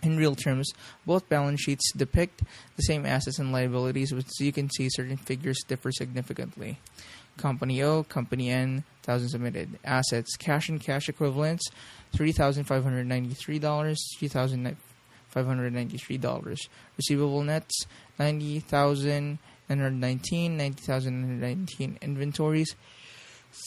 In real terms, both balance sheets depict the same assets and liabilities, but as you can see, certain figures differ significantly. Company O, Company N, thousands submitted. Assets, cash and cash equivalents, $3,593, $3,593. Receivable nets, $90,919, $90,919. Inventories,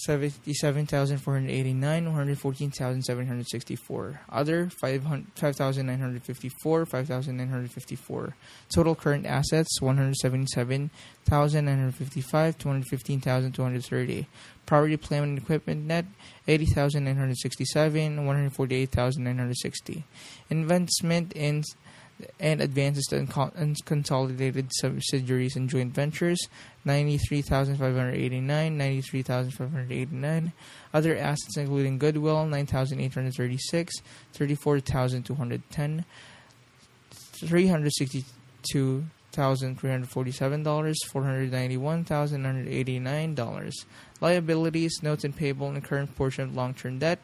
$77,489, $114,764. Other, $5,954, $5,954. Total current assets, $177,955, $215,230. Property, plant, and equipment net, $80,967, $148,960. Investment in and advances to unconsolidated subsidiaries and joint ventures, $93,589, $93,589. Other assets including goodwill, $9,836, $34,210, $362,347, $491,989. Liabilities, notes and payable in the current portion of long-term debt,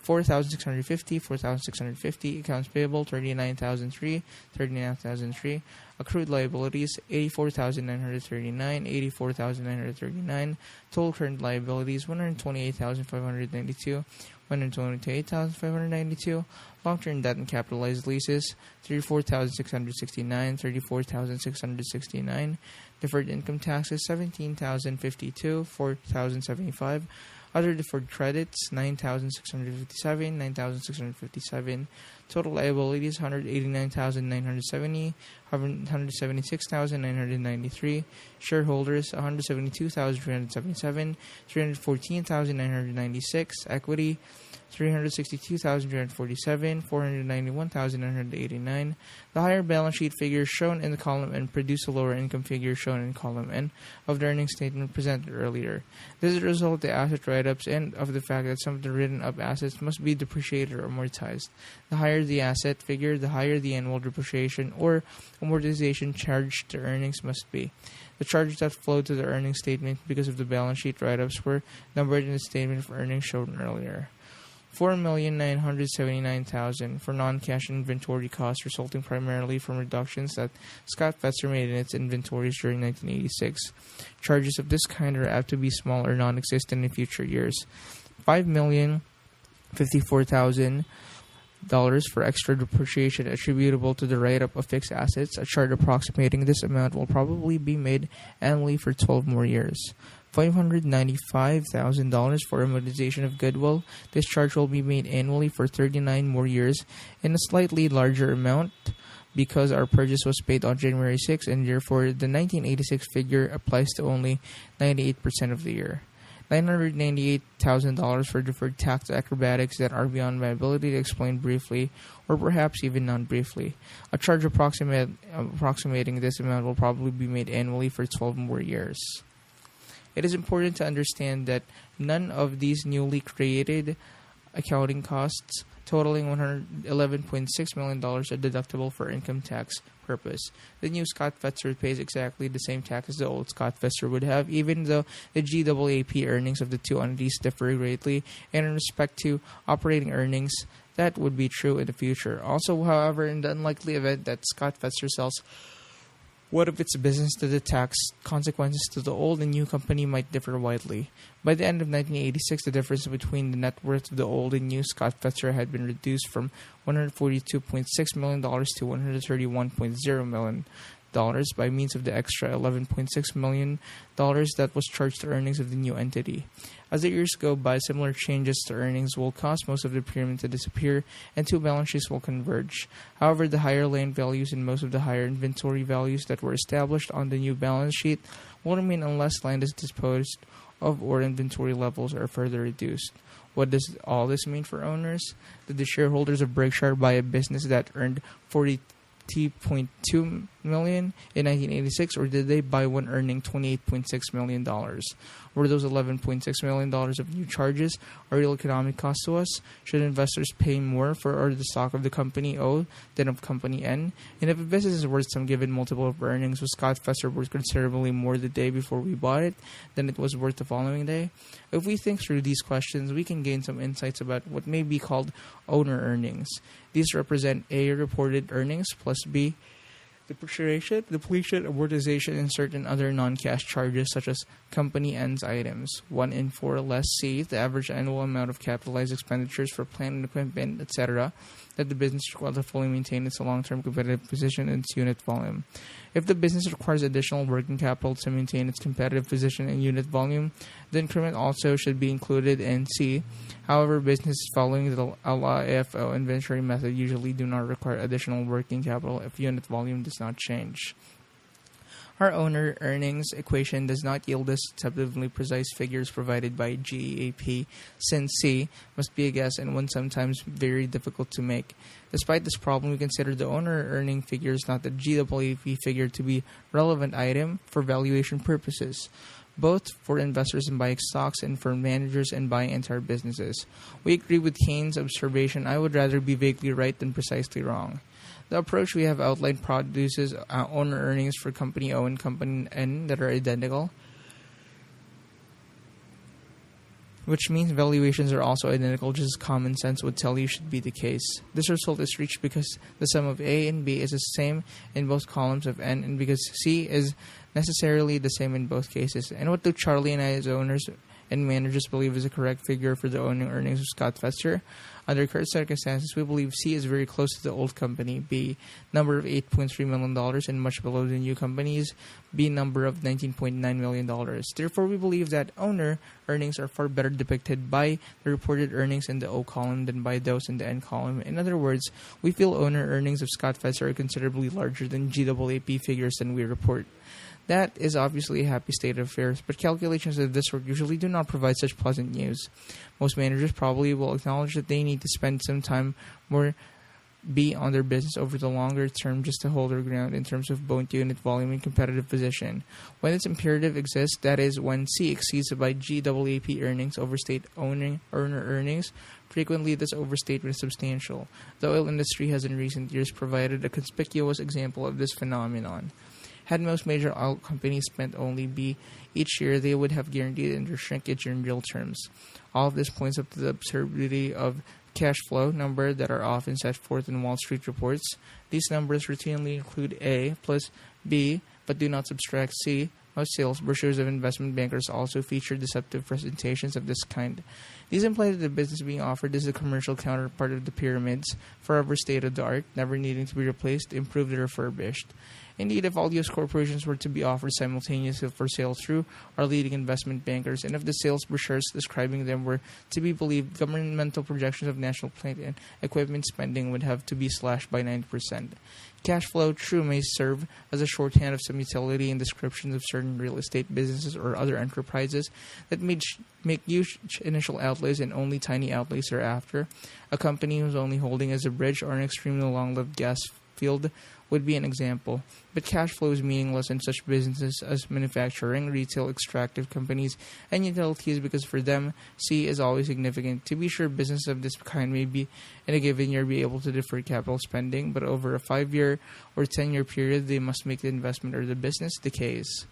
$4,650. Accounts payable, $39,003. Accrued liabilities, $84,939, $84,939. Total current liabilities, $128,592, $128,592. Long-term debt and capitalized leases, $34,669, $34,669. Deferred income taxes, $17,052, $4,075. Other deferred credits, $9,657, $9,657. Total liabilities 189,970, 176,993. Shareholders 172,377, 314,996. Equity 362,347, 491,989. The higher balance sheet figures shown in the column N produce a lower income figure shown in column N of the earnings statement presented earlier. This is a result of the asset write-ups and of the fact that some of the written-up assets must be depreciated or amortized. The higher the asset figure, the higher the annual depreciation or amortization charged to earnings must be. The charges that flowed to the earnings statement because of the balance sheet write-ups were numbered in the statement of earnings shown earlier. $4,979,000 for non-cash inventory costs resulting primarily from reductions that Scott Fetzer made in its inventories during 1986. Charges of this kind are apt to be small or non-existent in future years. $5,054,000 for extra depreciation attributable to the write-up of fixed assets. A chart approximating this amount will probably be made annually for 12 more years. $595,000 for amortization of goodwill. This charge will be made annually for 39 more years in a slightly larger amount because our purchase was paid on January 6 and therefore the 1986 figure applies to only 98% of the year. $998,000 for deferred tax acrobatics that are beyond my ability to explain briefly or perhaps even non-briefly. A charge approximating this amount will probably be made annually for 12 more years. It is important to understand that none of these newly created accounting costs totaling $111.6 million are deductible for income tax purpose. The new Scott Fetzer pays exactly the same tax as the old Scott Fetzer would have, even though the GAAP earnings of the two entities differ greatly, and in respect to operating earnings, that would be true in the future. Also, however, in the unlikely event that Scott Fetzer sells one of its business to the tax consequences to the old and new company might differ widely. By the end of 1986, the difference between the net worth of the old and new Scott Fetzer had been reduced from $142.6 million to $131.0 million by means of the extra $11.6 million that was charged to earnings of the new entity. As the years go by, similar changes to earnings will cause most of the pyramid to disappear and two balance sheets will converge. However, the higher land values and most of the higher inventory values that were established on the new balance sheet will remain unless land is disposed of or inventory levels are further reduced. What does all this mean for owners? Did the shareholders of Berkshire buy a business that earned $40.2 million in 1986, or did they buy one earning $28.6 million? Were those $11.6 million of new charges a real economic cost to us? Should investors pay more for the stock of the company O than of company N? And if a business is worth some given multiple of earnings, was Scott Fetzer worth considerably more the day before we bought it than it was worth the following day? If we think through these questions, we can gain some insights about what may be called owner earnings. These represent A, reported earnings, plus B, depreciation, depletion, amortization, and certain other non-cash charges such as company ends items. 1 in 4 less C, the average annual amount of capitalized expenditures for plant and equipment, etc., that the business requires to fully maintain its long-term competitive position and its unit volume. If the business requires additional working capital to maintain its competitive position and unit volume, the increment also should be included in C. However, businesses following the LIFO inventory method usually do not require additional working capital if unit volume does not change. Our owner earnings equation does not yield us deceptively precise figures provided by GAAP, since C must be a guess and one sometimes very difficult to make. Despite this problem, we consider the owner earning figures, not the GAAP figure, to be relevant item for valuation purposes, both for investors in buying stocks and for managers in buying entire businesses. We agree with Keynes' observation, I would rather be vaguely right than precisely wrong. The approach we have outlined produces owner earnings for company O and company N that are identical, which means valuations are also identical, just as common sense would tell you should be the case. This result is reached because the sum of A and B is the same in both columns of N, and because C is necessarily the same in both cases. And what do Charlie and I as owners and managers believe is the correct figure for the owning earnings of Scott Fetzer. Under current circumstances, we believe C is very close to the old company, B, number of $8.3 million and much below the new company's B, number of $19.9 million. Therefore, we believe that owner earnings are far better depicted by the reported earnings in the O column than by those in the N column. In other words, we feel owner earnings of Scott Fetzer are considerably larger than GAAP figures than we report. That is obviously a happy state of affairs, but calculations of this sort usually do not provide such pleasant news. Most managers probably will acknowledge that they need to spend some time more B on their business over the longer term just to hold their ground in terms of both unit volume and competitive position. When this imperative exists, that is, when C exceeds by GAAP earnings overstate owner earnings, frequently this overstatement is substantial. The oil industry has in recent years provided a conspicuous example of this phenomenon. Had most major oil companies spent only B each year, they would have guaranteed under shrinkage in real terms. All of this points up to the absurdity of cash flow number that are often set forth in Wall Street reports. These numbers routinely include A plus B, but do not subtract C. Most sales brochures of investment bankers also feature deceptive presentations of this kind. These imply that the business being offered is the commercial counterpart of the pyramids, forever state-of-the-art, never needing to be replaced, improved, or refurbished. Indeed, if all U.S. corporations were to be offered simultaneously for sale through our leading investment bankers, and if the sales brochures describing them were to be believed, governmental projections of national plant and equipment spending would have to be slashed by 90%. Cash flow, true, may serve as a shorthand of some utility in descriptions of certain real estate businesses or other enterprises that make huge initial outlays and only tiny outlays thereafter. A company whose only holding is a bridge or an extremely long-lived gas field would be an example. But cash flow is meaningless in such businesses as manufacturing, retail, extractive companies, and utilities because for them, C is always significant. To be sure, businesses of this kind may be in a given year be able to defer capital spending, but over a 5-year or 10-year period, they must make the investment or the business decays.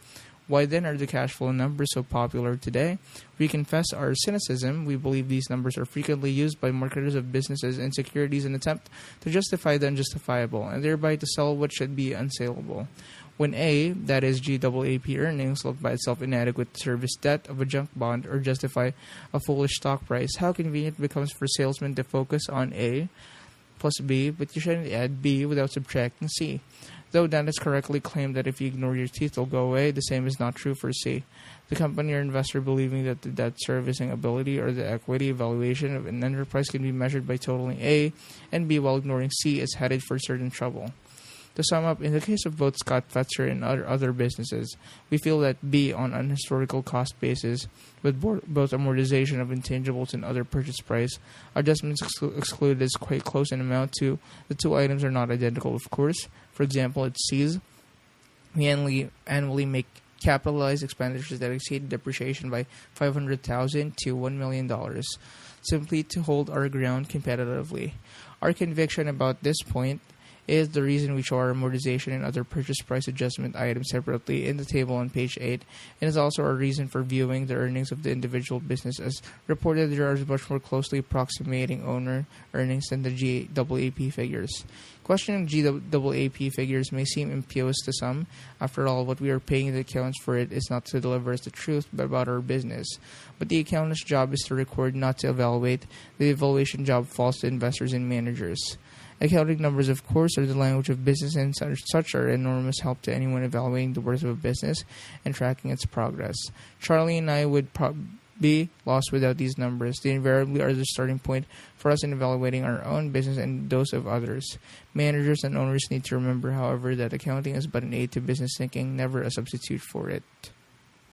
Why then are the cash flow numbers so popular today? We confess our cynicism. We believe these numbers are frequently used by marketers of businesses and securities in an attempt to justify the unjustifiable and thereby to sell what should be unsaleable. When A, that is GAAP earnings, look by itself inadequate to service debt of a junk bond or justify a foolish stock price, how convenient it becomes for salesmen to focus on A plus B, but you shouldn't add B without subtracting C. Though Dennis correctly claimed that if you ignore your teeth, they'll go away, the same is not true for C. The company or investor believing that the debt servicing ability or the equity valuation of an enterprise can be measured by totaling A and B while ignoring C is headed for certain trouble. To sum up, in the case of both Scott Fetzer and other businesses, we feel that B, on an historical cost basis, with both amortization of intangibles and other purchase price, adjustments excluded is quite close in amount to the two items are not identical, of course. For example, at C's, we annually make capitalized expenditures that exceed depreciation by $500,000 to $1 million, simply to hold our ground competitively. Our conviction about this point is the reason we show our amortization and other purchase price adjustment items separately in the table on page 8, and is also our reason for viewing the earnings of the individual business as reported there are much more closely approximating owner earnings than the GAAP figures. Questioning GAAP figures may seem impious to some. After all, what we are paying the accountants for it is not to deliver us the truth, but about our business. But the accountant's job is to record, not to evaluate. The evaluation job falls to investors and managers. Accounting numbers, of course, are the language of business, and such are enormous help to anyone evaluating the worth of a business and tracking its progress. Charlie and I would be lost without these numbers. They invariably are the starting point for us in evaluating our own business and those of others. Managers and owners need to remember, however, that accounting is but an aid to business thinking, never a substitute for it.